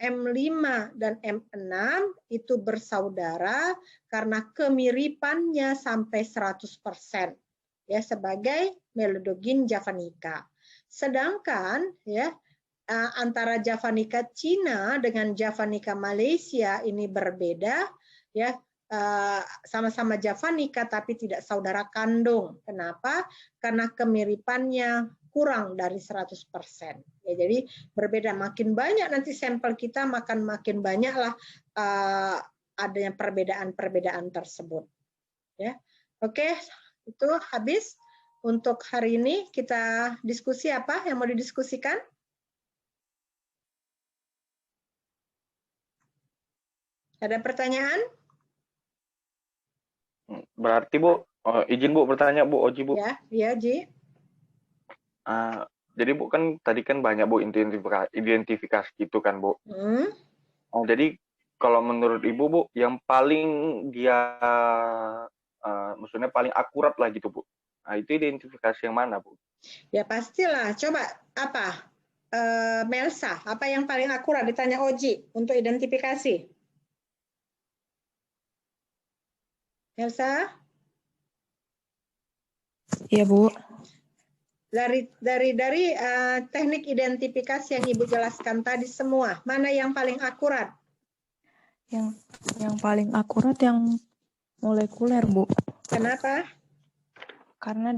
Speaker 1: M5, dan M6 itu bersaudara karena kemiripannya sampai 100%, ya, sebagai Melodogin javanica. Sedangkan, ya, antara javanica Cina dengan javanica Malaysia ini berbeda, ya. Sama-sama javanica tapi tidak saudara kandung. Kenapa? Karena kemiripannya kurang dari 100%. Ya, jadi berbeda, makin banyak nanti sampel kita makin banyaklah adanya perbedaan-perbedaan tersebut. Ya. Oke, itu habis untuk hari ini. Kita diskusi apa yang mau didiskusikan? Ada pertanyaan?
Speaker 3: Berarti Bu, izin Bu bertanya Bu, Oji Bu.
Speaker 1: Ya, iya Ji.
Speaker 3: Jadi Bu kan tadi kan banyak Bu identifikasi gitu kan Bu. Jadi kalau menurut Ibu Bu, yang paling dia maksudnya paling akurat lah gitu Bu. Nah, itu identifikasi yang mana Bu?
Speaker 1: Ya pastilah. Coba apa? Melsa, apa yang paling akurat ditanya Oji untuk identifikasi? Elsa?
Speaker 6: Iya, Bu.
Speaker 1: Dari teknik identifikasi yang Ibu jelaskan tadi semua, mana yang paling akurat?
Speaker 6: Yang paling akurat yang molekuler, Bu.
Speaker 1: Kenapa?
Speaker 6: Karena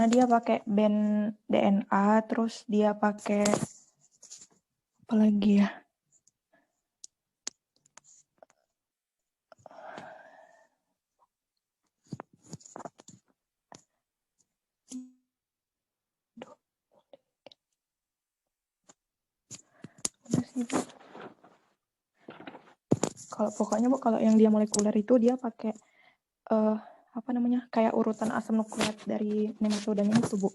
Speaker 6: dia pakai band DNA, terus dia pakai apa lagi ya? Kalau pokoknya Bu, kalau yang dia molekuler itu dia pakai apa namanya, kayak urutan asam nukleat dari nematodanya itu Bu.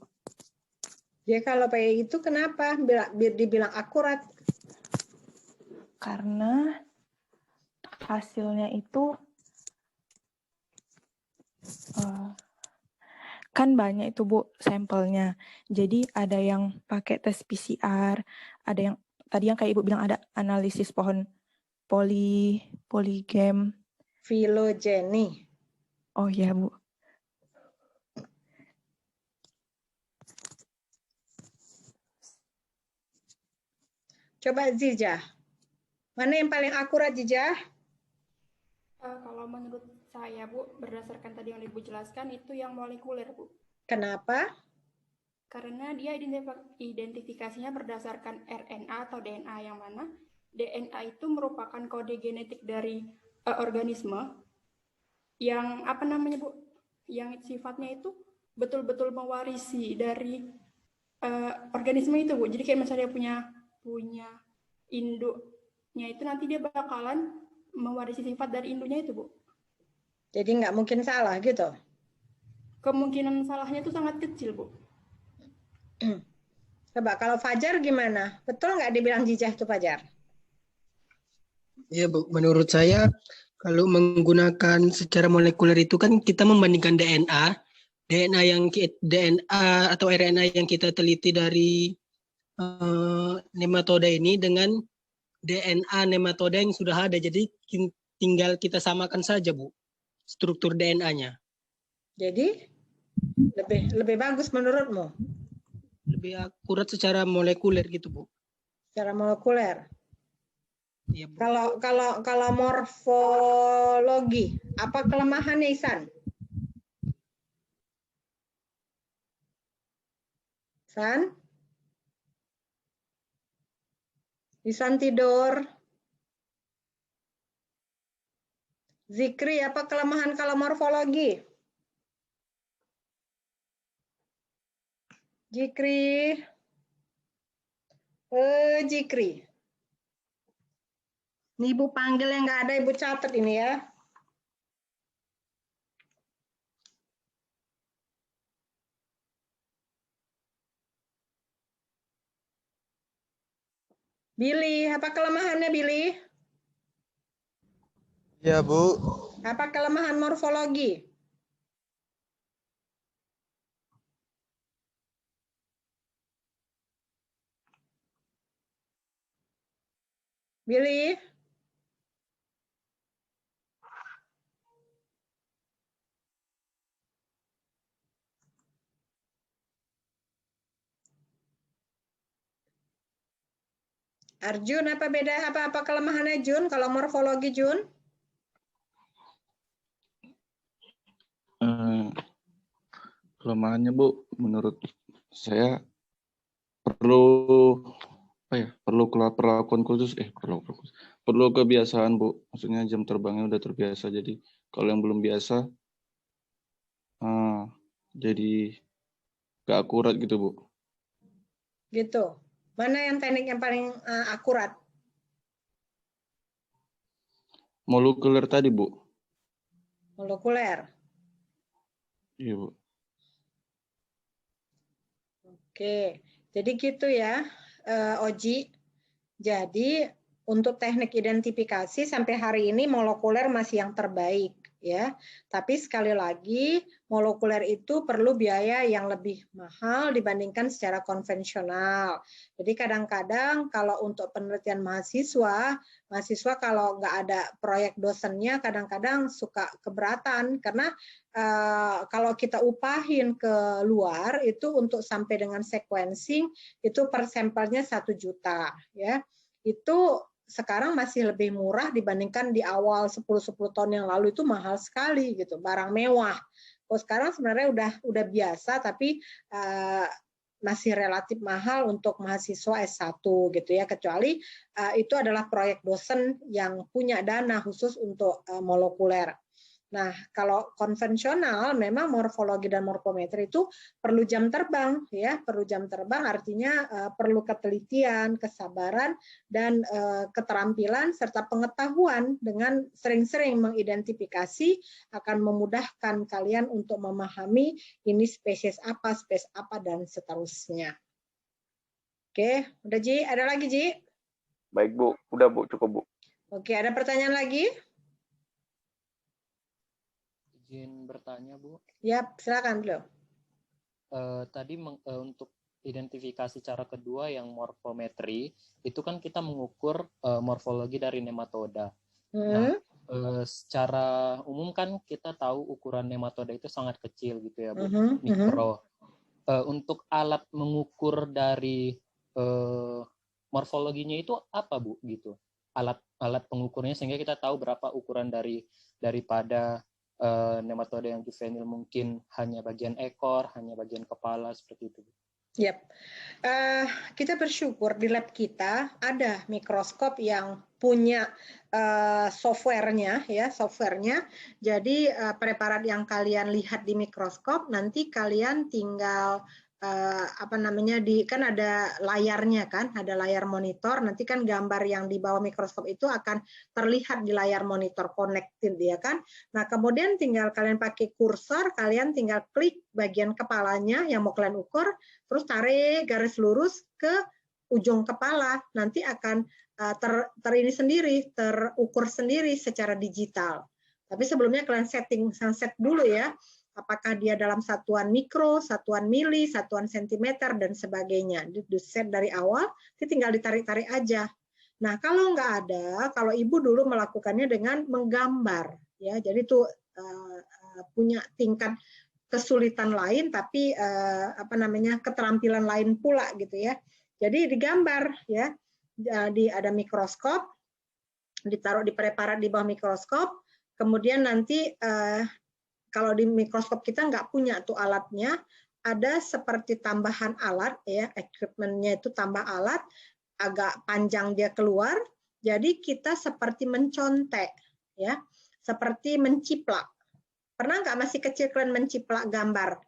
Speaker 1: Dia kalau kayak itu kenapa dibilang akurat?
Speaker 6: Karena hasilnya itu kan banyak itu Bu sampelnya. Jadi ada yang pakai tes PCR, ada yang tadi yang kayak Ibu bilang ada analisis pohon polygam
Speaker 1: Filogeny.
Speaker 6: Oh ya Bu.
Speaker 1: Coba Zija. Mana yang paling akurat Zija?
Speaker 7: Kalau menurut saya, Bu, berdasarkan tadi yang Ibu jelaskan, itu yang molekuler, Bu.
Speaker 1: Kenapa?
Speaker 7: Karena dia identifikasinya berdasarkan RNA atau DNA, yang mana DNA itu merupakan kode genetik dari organisme yang apa namanya, Bu? Yang sifatnya itu betul-betul mewarisi dari organisme itu, Bu. Jadi kayak misalnya punya induknya itu, nanti dia bakalan mewarisi sifat dari induknya itu, Bu.
Speaker 1: Jadi nggak mungkin salah gitu?
Speaker 7: Kemungkinan salahnya itu sangat kecil, Bu.
Speaker 1: Coba kalau Fajar gimana? Betul nggak dibilang Jijah itu Fajar?
Speaker 8: Ya, Bu. Menurut saya, kalau menggunakan secara molekuler itu kan kita membandingkan DNA atau RNA yang kita teliti dari nematoda ini dengan DNA nematoda yang sudah ada. Jadi tinggal kita samakan saja, Bu, struktur DNA-nya.
Speaker 1: Jadi lebih bagus menurutmu?
Speaker 8: Lebih akurat secara molekuler gitu, Bu.
Speaker 1: Secara molekuler.
Speaker 8: Iya, Bu.
Speaker 1: Kalau morfologi, apa kelemahannya Isan? Isan tidur. Zikri, apa kelemahan kalau morfologi? Zikri. Zikri. Ini Ibu panggil yang nggak ada, Ibu catat ini ya. Billy, apa kelemahannya Billy?
Speaker 4: Ya, Bu.
Speaker 1: Apa kelemahan morfologi? Billy? Arjun, apa beda apa kelemahannya Jun kalau morfologi Jun?
Speaker 2: Kelemahannya Bu, menurut saya perlu perlakuan khusus, perlu kebiasaan Bu. Maksudnya jam terbangnya udah terbiasa, jadi kalau yang belum biasa jadi gak akurat gitu Bu.
Speaker 1: Gitu. Mana yang teknik yang paling akurat?
Speaker 2: Molekuler tadi Bu.
Speaker 1: Molekuler.
Speaker 2: Iya Bu.
Speaker 1: Oke, jadi gitu ya, Oji. Jadi untuk teknik identifikasi sampai hari ini molekuler masih yang terbaik ya. Tapi sekali lagi molekuler itu perlu biaya yang lebih mahal dibandingkan secara konvensional. Jadi kadang-kadang kalau untuk penelitian mahasiswa kalau nggak ada proyek dosennya kadang-kadang suka keberatan karena kalau kita upahin ke luar itu untuk sampai dengan sequencing itu per sampelnya 1 juta ya. Itu sekarang masih lebih murah dibandingkan di awal 10 tahun yang lalu, itu mahal sekali gitu, barang mewah. Kalau sekarang sebenarnya udah biasa tapi masih relatif mahal untuk mahasiswa S1 gitu ya, kecuali itu adalah proyek dosen yang punya dana khusus untuk molekuler. Nah, kalau konvensional memang morfologi dan morfometri itu perlu jam terbang ya, perlu jam terbang artinya perlu ketelitian, kesabaran dan keterampilan serta pengetahuan dengan sering-sering mengidentifikasi akan memudahkan kalian untuk memahami ini spesies apa dan seterusnya. Oke, udah Ji, ada lagi Ji?
Speaker 3: Baik Bu, udah Bu, cukup Bu.
Speaker 1: Oke, ada pertanyaan lagi?
Speaker 9: Izin bertanya, Bu.
Speaker 1: Ya, silakan beliau.
Speaker 9: Tadi untuk identifikasi cara kedua yang morfometri, itu kan kita mengukur morfologi dari nematoda. Nah, secara umum kan kita tahu ukuran nematoda itu sangat kecil gitu ya, Bu, mikro. Untuk alat mengukur dari morfologinya itu apa, Bu, gitu? Alat pengukurnya sehingga kita tahu berapa ukuran daripada nematode yang juvenil mungkin hanya bagian ekor, hanya bagian kepala, seperti itu.
Speaker 1: Yap, kita bersyukur di lab kita ada mikroskop yang punya softwarenya, ya softwarenya. Jadi preparat yang kalian lihat di mikroskop nanti kalian tinggal kan ada layarnya kan, ada layar monitor. Nanti kan gambar yang di bawah mikroskop itu akan terlihat di layar monitor connected ya kan. Nah kemudian tinggal kalian pakai kursor, kalian tinggal klik bagian kepalanya yang mau kalian ukur, terus tarik garis lurus ke ujung kepala. Nanti akan terukur sendiri secara digital. Tapi sebelumnya kalian set dulu ya. Apakah dia dalam satuan mikro, satuan mili, satuan sentimeter, dan sebagainya. Di-set dari awal, tinggal ditarik-tarik aja. Nah, kalau nggak ada, kalau Ibu dulu melakukannya dengan menggambar. Ya, jadi itu punya tingkat kesulitan lain, tapi keterampilan lain pula gitu ya. Jadi digambar ya, ada mikroskop, ditaruh di preparat di bawah mikroskop, kemudian nanti kalau di mikroskop kita nggak punya tuh alatnya, ada seperti tambahan alat ya, equipment-nya itu tambah alat, agak panjang dia keluar, jadi kita seperti mencontek ya, seperti menciplak. Pernah nggak masih kecil kalian menciplak gambar?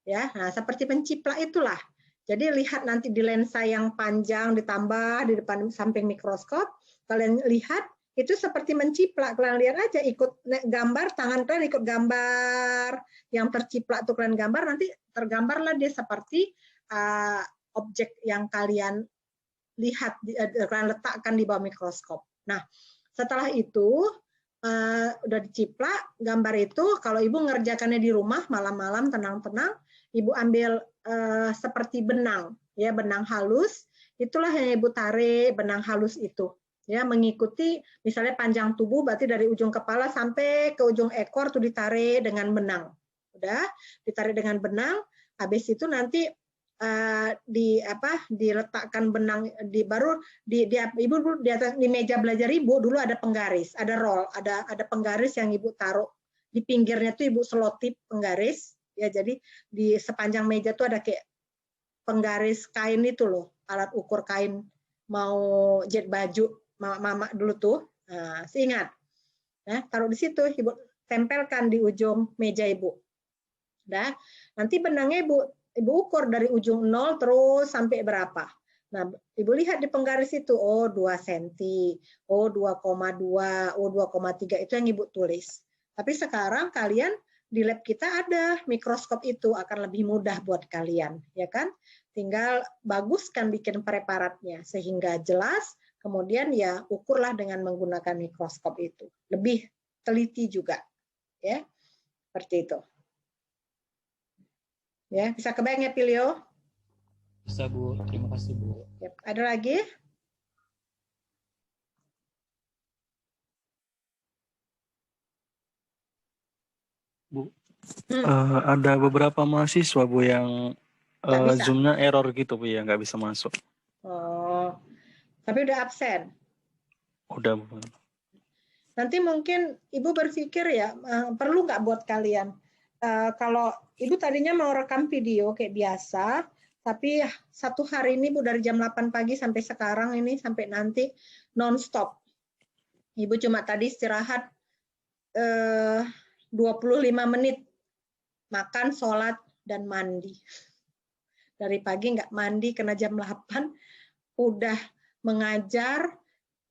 Speaker 1: Ya, nah seperti menciplak itulah. Jadi lihat nanti di lensa yang panjang ditambah di depan samping mikroskop, kalian lihat itu seperti menciplak. Kalian lihat aja, ikut gambar, tangan kalian ikut gambar, yang terciplak tuh kalian gambar, nanti tergambarlah dia seperti objek yang kalian lihat, kalian letakkan di bawah mikroskop. Nah, setelah itu udah diciplak gambar itu, kalau Ibu ngerjakannya di rumah malam-malam tenang-tenang, Ibu ambil seperti benang, ya benang halus, itulah yang Ibu tarik, benang halus itu. Ya, mengikuti misalnya panjang tubuh, berarti dari ujung kepala sampai ke ujung ekor tuh ditarik dengan benang. Udah, ditarik dengan benang, habis itu nanti diletakkan benang Ibu di atas di meja belajar Ibu dulu ada penggaris, ada roll, ada penggaris yang Ibu taruh di pinggirnya tuh Ibu selotip penggaris ya, jadi di sepanjang meja tuh ada kayak penggaris kain itu loh, alat ukur kain mau jahit baju mama dulu tuh. Nah, ingat ya, taruh di situ, Ibu tempelkan di ujung meja Ibu. Udah, nanti benangnya Ibu ukur dari ujung 0 terus sampai berapa. Nah, Ibu lihat di penggaris itu, oh 2 cm, oh 2,2, oh 2,3, itu yang Ibu tulis. Tapi sekarang kalian di lab kita ada mikroskop itu, akan lebih mudah buat kalian, ya kan? Tinggal baguskan bikin preparatnya sehingga jelas, kemudian ya ukurlah dengan menggunakan mikroskop itu. Lebih teliti juga, ya. Seperti itu. Ya, bisa kebayang ya Pilio?
Speaker 9: Bisa Bu, terima kasih Bu.
Speaker 1: Yep. Ada lagi?
Speaker 2: Bu, ada beberapa mahasiswa Bu yang Zoom-nya error gitu Bu ya, nggak bisa masuk.
Speaker 1: Oh, tapi udah absen?
Speaker 2: Udah Bu.
Speaker 1: Nanti mungkin Ibu berpikir ya, perlu nggak buat kalian? Kalau Ibu tadinya mau rekam video kayak biasa, tapi satu hari ini Bu dari jam 8 pagi sampai sekarang ini, sampai nanti non-stop. Ibu cuma tadi istirahat 25 menit, makan, sholat, dan mandi. Dari pagi nggak mandi, kena jam 8, udah mengajar,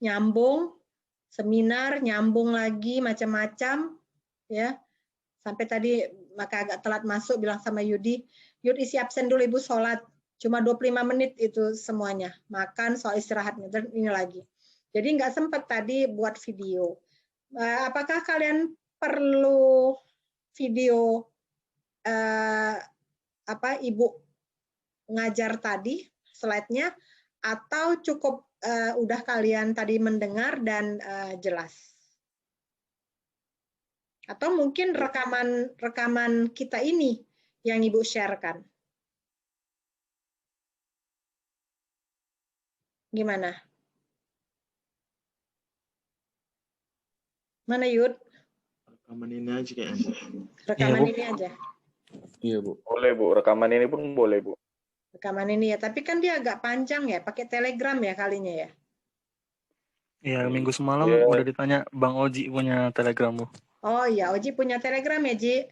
Speaker 1: nyambung, seminar, nyambung lagi, macam-macam, ya. Sampai tadi maka agak telat masuk, bilang sama Yudi, Yud isi absen dulu Ibu sholat, cuma 25 menit itu semuanya, makan, soal istirahatnya, dan ini lagi. Jadi nggak sempat tadi buat video. Apakah kalian perlu video Ibu ngajar tadi, slide-nya, atau cukup udah kalian tadi mendengar dan jelas? Atau mungkin rekaman kita ini yang Ibu share-kan. Gimana? Mana Yud?
Speaker 4: Rekaman ini aja kayaknya.
Speaker 1: Rekaman
Speaker 2: Bu.
Speaker 1: ini aja.
Speaker 2: Iya, Bu.
Speaker 3: Boleh, Bu. Rekaman ini pun boleh, Bu.
Speaker 1: Rekaman ini ya, tapi kan dia agak panjang ya, pakai Telegram ya kalinya ya.
Speaker 10: Iya, minggu semalam
Speaker 3: Iya.
Speaker 10: udah ditanya Bang Oji punya Telegram, Bu.
Speaker 1: Oh iya, Oji punya Telegram ya, Ji?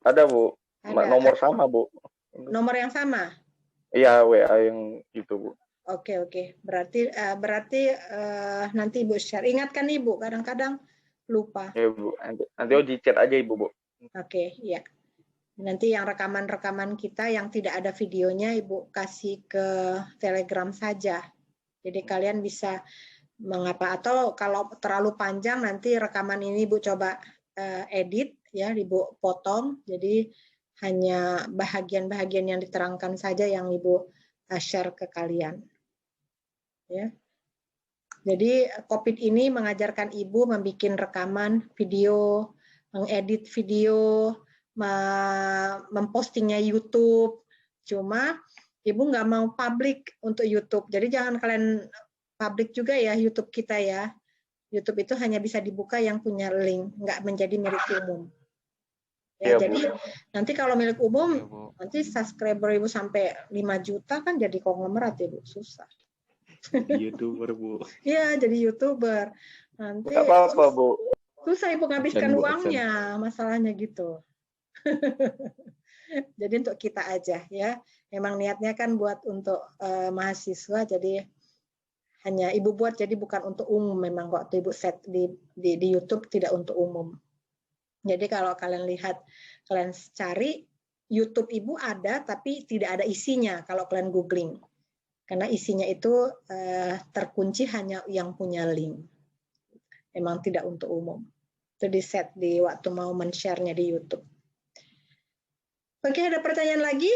Speaker 3: Ada, Bu.
Speaker 1: Ada.
Speaker 3: Nomor sama, Bu.
Speaker 1: Nomor yang sama?
Speaker 3: Iya, WA yang itu, Bu.
Speaker 1: Oke. Berarti nanti Ibu share. Ingatkan Ibu, kadang-kadang lupa.
Speaker 3: Iya, Bu. Nanti Oji chat aja Ibu, Bu.
Speaker 1: Oke, iya. Nanti yang rekaman-rekaman kita yang tidak ada videonya, Ibu kasih ke Telegram saja. Jadi kalian bisa mengapa, atau kalau terlalu panjang nanti rekaman ini Ibu coba edit, ya, Ibu potong. Jadi hanya bahagian-bahagian yang diterangkan saja yang Ibu share ke kalian. Ya. Jadi COVID ini mengajarkan Ibu membuat rekaman video, mengedit video, mempostingnya YouTube. Cuma Ibu nggak mau publik untuk YouTube. Jadi jangan kalian publik juga ya YouTube kita ya. YouTube itu hanya bisa dibuka yang punya link, nggak menjadi milik umum. Ya, jadi nanti kalau milik umum, nanti subscriber Ibu sampai 5 juta kan jadi konglomerat Ibu, susah.
Speaker 4: YouTuber, Bu.
Speaker 1: Iya, jadi YouTuber. Nanti
Speaker 3: nggak apa-apa, Bu.
Speaker 1: susah Ibu nghabiskan uangnya, masalahnya gitu. Jadi untuk kita aja ya. Memang niatnya kan buat untuk mahasiswa, jadi hanya Ibu buat, jadi bukan untuk umum. Memang waktu Ibu set di YouTube tidak untuk umum. Jadi kalau kalian lihat, kalian cari YouTube Ibu ada, tapi tidak ada isinya kalau kalian googling. Karena isinya itu terkunci hanya yang punya link. Memang tidak untuk umum. Itu di set di waktu mau men-share-nya di YouTube. Oke, ada pertanyaan lagi?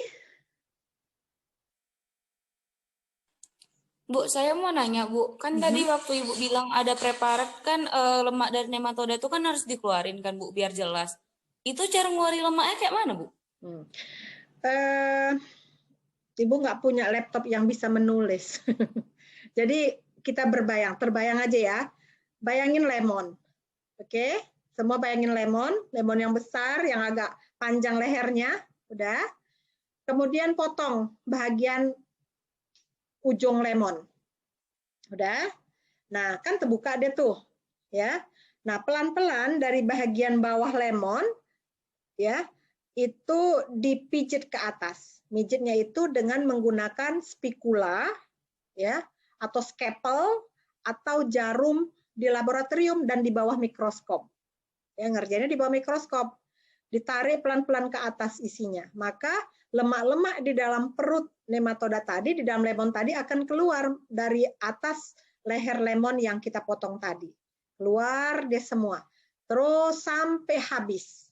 Speaker 11: Bu, saya mau nanya, Bu. Kan tadi waktu Ibu bilang ada preparat, kan lemak dari nematoda itu kan harus dikeluarin kan, Bu, biar jelas. Itu cara ngeluarin lemaknya kayak mana, Bu?
Speaker 1: Ibu nggak punya laptop yang bisa menulis. Jadi kita terbayang aja ya. Bayangin lemon. Oke? Semua bayangin lemon yang besar, yang agak panjang lehernya. Udah. Kemudian potong bagian ujung lemon. Udah. Nah, kan terbuka deh tuh, ya. Nah, pelan-pelan dari bagian bawah lemon, ya, itu dipijit ke atas. Mijitnya itu dengan menggunakan spikula, ya, atau scalpel, atau jarum di laboratorium dan di bawah mikroskop. Ya, ngerjainnya di bawah mikroskop. Ditarik pelan-pelan ke atas isinya. Maka lemak-lemak di dalam perut nematoda tadi, di dalam lemon tadi akan keluar dari atas leher lemon yang kita potong tadi. Keluar dia semua. Terus sampai habis.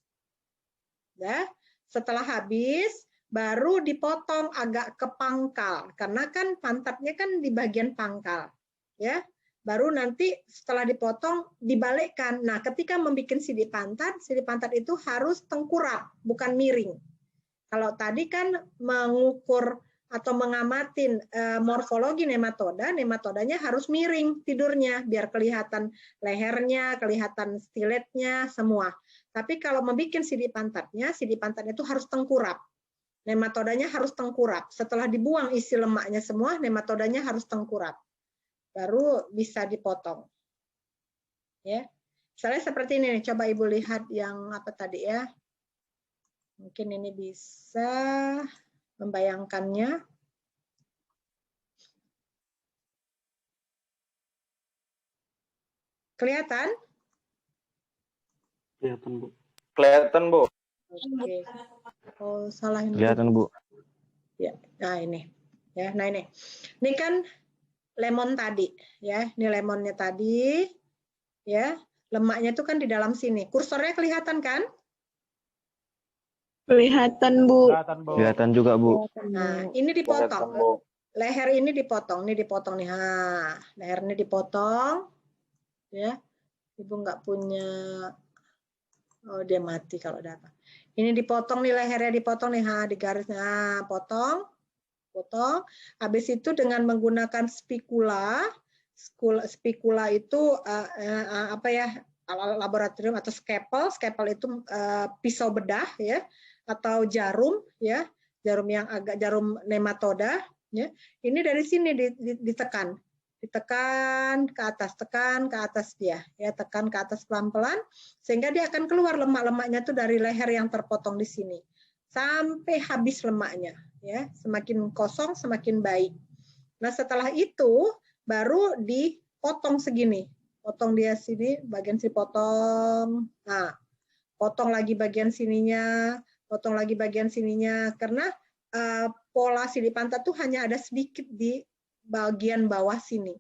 Speaker 1: Ya, setelah habis, baru dipotong agak ke pangkal. Karena kan pantatnya kan di bagian pangkal. Ya, baru nanti setelah dipotong dibalikkan. Nah, ketika membuat sidi pantat itu harus tengkurap, bukan miring. Kalau tadi kan mengukur atau mengamatin morfologi nematodanya harus miring tidurnya, biar kelihatan lehernya, kelihatan stiletnya, semua. Tapi kalau membuat sidi pantatnya itu harus tengkurap. Nematodanya harus tengkurap. Setelah dibuang isi lemaknya semua, nematodanya harus tengkurap. Baru bisa dipotong. Ya. Misalnya seperti ini, coba Ibu lihat yang apa tadi ya. Mungkin ini bisa membayangkannya. Kelihatan?
Speaker 10: Kelihatan, Bu.
Speaker 3: Kelihatan, Bu.
Speaker 1: Oke. Oh, salah ini.
Speaker 2: Kelihatan, Bu.
Speaker 1: Ya, nah ini. Ya, nah ini. Ini kan lemon tadi, ya. Ini lemonnya tadi. Ya, lemaknya itu kan di dalam sini. Kursornya kelihatan kan?
Speaker 6: Kelihatan, Bu.
Speaker 2: Kelihatan juga, Bu.
Speaker 1: Nah, ini dipotong. Leher ini dipotong nih. Nah, leher ini dipotong. Ya. Ibu nggak punya, oh dia mati kalau ada apa. Ini dipotong nih, lehernya dipotong nih, di garisnya, potong. Habis itu dengan menggunakan spikula itu apa ya, kalau laboratorium atau scalpel itu pisau bedah ya, atau jarum ya, jarum nematoda ya. Ini dari sini ditekan ke atas dia ya, tekan ke atas pelan-pelan sehingga dia akan keluar lemak-lemaknya tuh dari leher yang terpotong di sini sampai habis lemaknya ya, semakin kosong semakin baik. Nah, setelah itu baru dipotong segini. Potong dia sini, bagian sini potong. Nah, potong lagi bagian sininya, potong lagi bagian sininya karena pola sini pantat tuh hanya ada sedikit di bagian bawah sini.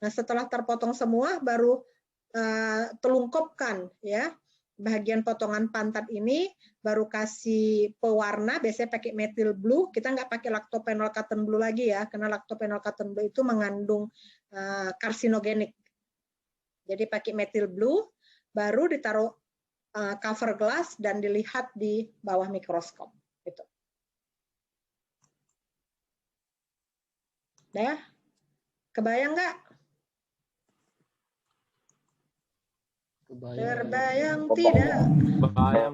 Speaker 1: Nah, setelah terpotong semua baru telungkupkan ya bagian potongan pantat ini, baru kasih pewarna, biasanya pakai methyl blue. Kita nggak pakai lactophenol cotton blue lagi ya, karena lactophenol cotton blue itu mengandung karsinogenik. Jadi pakai methyl blue, baru ditaruh cover glass dan dilihat di bawah mikroskop. Gitu. Nah, kebayang nggak? Terbayang tidak?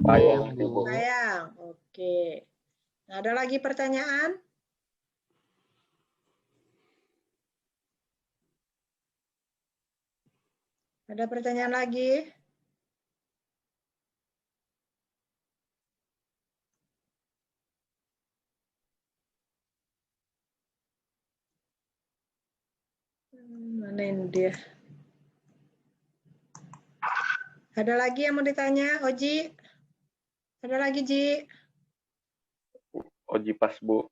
Speaker 1: Bayang. Oke. Nah, ada lagi pertanyaan? Ada pertanyaan lagi? Mana ini dia? Ada lagi yang mau ditanya, Oji? Ada lagi, Ji?
Speaker 3: Oji pas, Bu.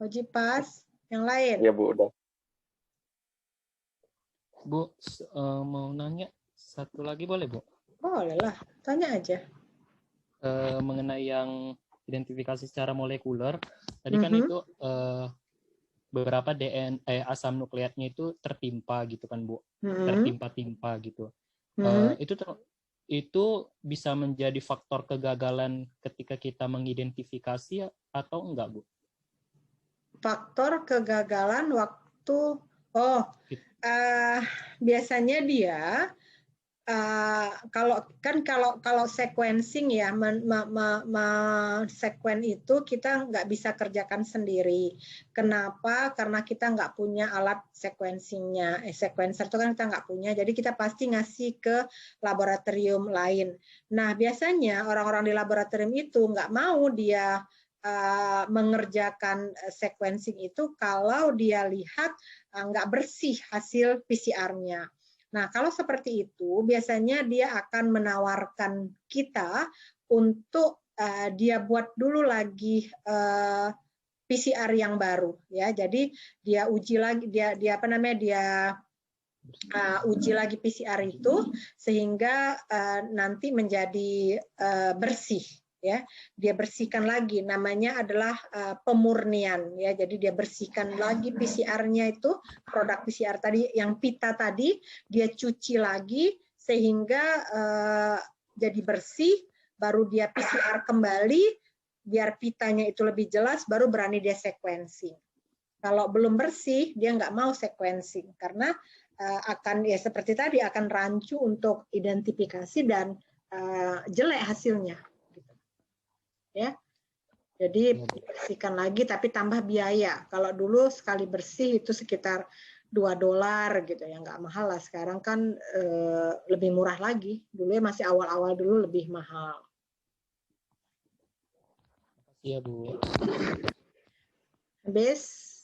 Speaker 1: Oji pas. Yang lain?
Speaker 3: Iya, Bu, udah.
Speaker 9: Bu, mau nanya satu lagi boleh, Bu?
Speaker 1: Boleh lah, tanya aja.
Speaker 9: Mengenai yang identifikasi secara molekuler, tadi kan itu beberapa asam nukleatnya itu tertimpa gitu kan, Bu? Tertimpa-timpa gitu. Itu bisa menjadi faktor kegagalan ketika kita mengidentifikasi atau enggak, Bu?
Speaker 1: Faktor kegagalan waktu biasanya dia kalau sequencing ya, sekuen itu kita nggak bisa kerjakan sendiri. Kenapa? Karena kita nggak punya alat sequencingnya. Sequencer itu kan kita nggak punya, jadi kita pasti ngasih ke laboratorium lain. Nah, biasanya orang-orang di laboratorium itu nggak mau dia mengerjakan sequencing itu kalau dia lihat nggak bersih hasil PCR-nya. Nah, kalau seperti itu, biasanya dia akan menawarkan kita untuk dia buat dulu lagi PCR yang baru, ya. Jadi dia uji lagi, dia uji lagi PCR itu sehingga nanti menjadi bersih. Ya, dia bersihkan lagi, namanya adalah pemurnian ya. Jadi dia bersihkan lagi PCR-nya itu, produk PCR tadi yang pita tadi dia cuci lagi sehingga jadi bersih, baru dia PCR kembali biar pitanya itu lebih jelas, baru berani dia sequencing. Kalau belum bersih dia nggak mau sequencing karena akan ya seperti tadi akan rancu untuk identifikasi dan jelek hasilnya. Ya, jadi bersihkan lagi tapi tambah biaya. Kalau dulu sekali bersih itu sekitar $2 gitu ya, nggak mahal lah. Sekarang kan lebih murah lagi. Dulu ya masih awal-awal dulu lebih mahal.
Speaker 9: Iya, Bu.
Speaker 1: Habis.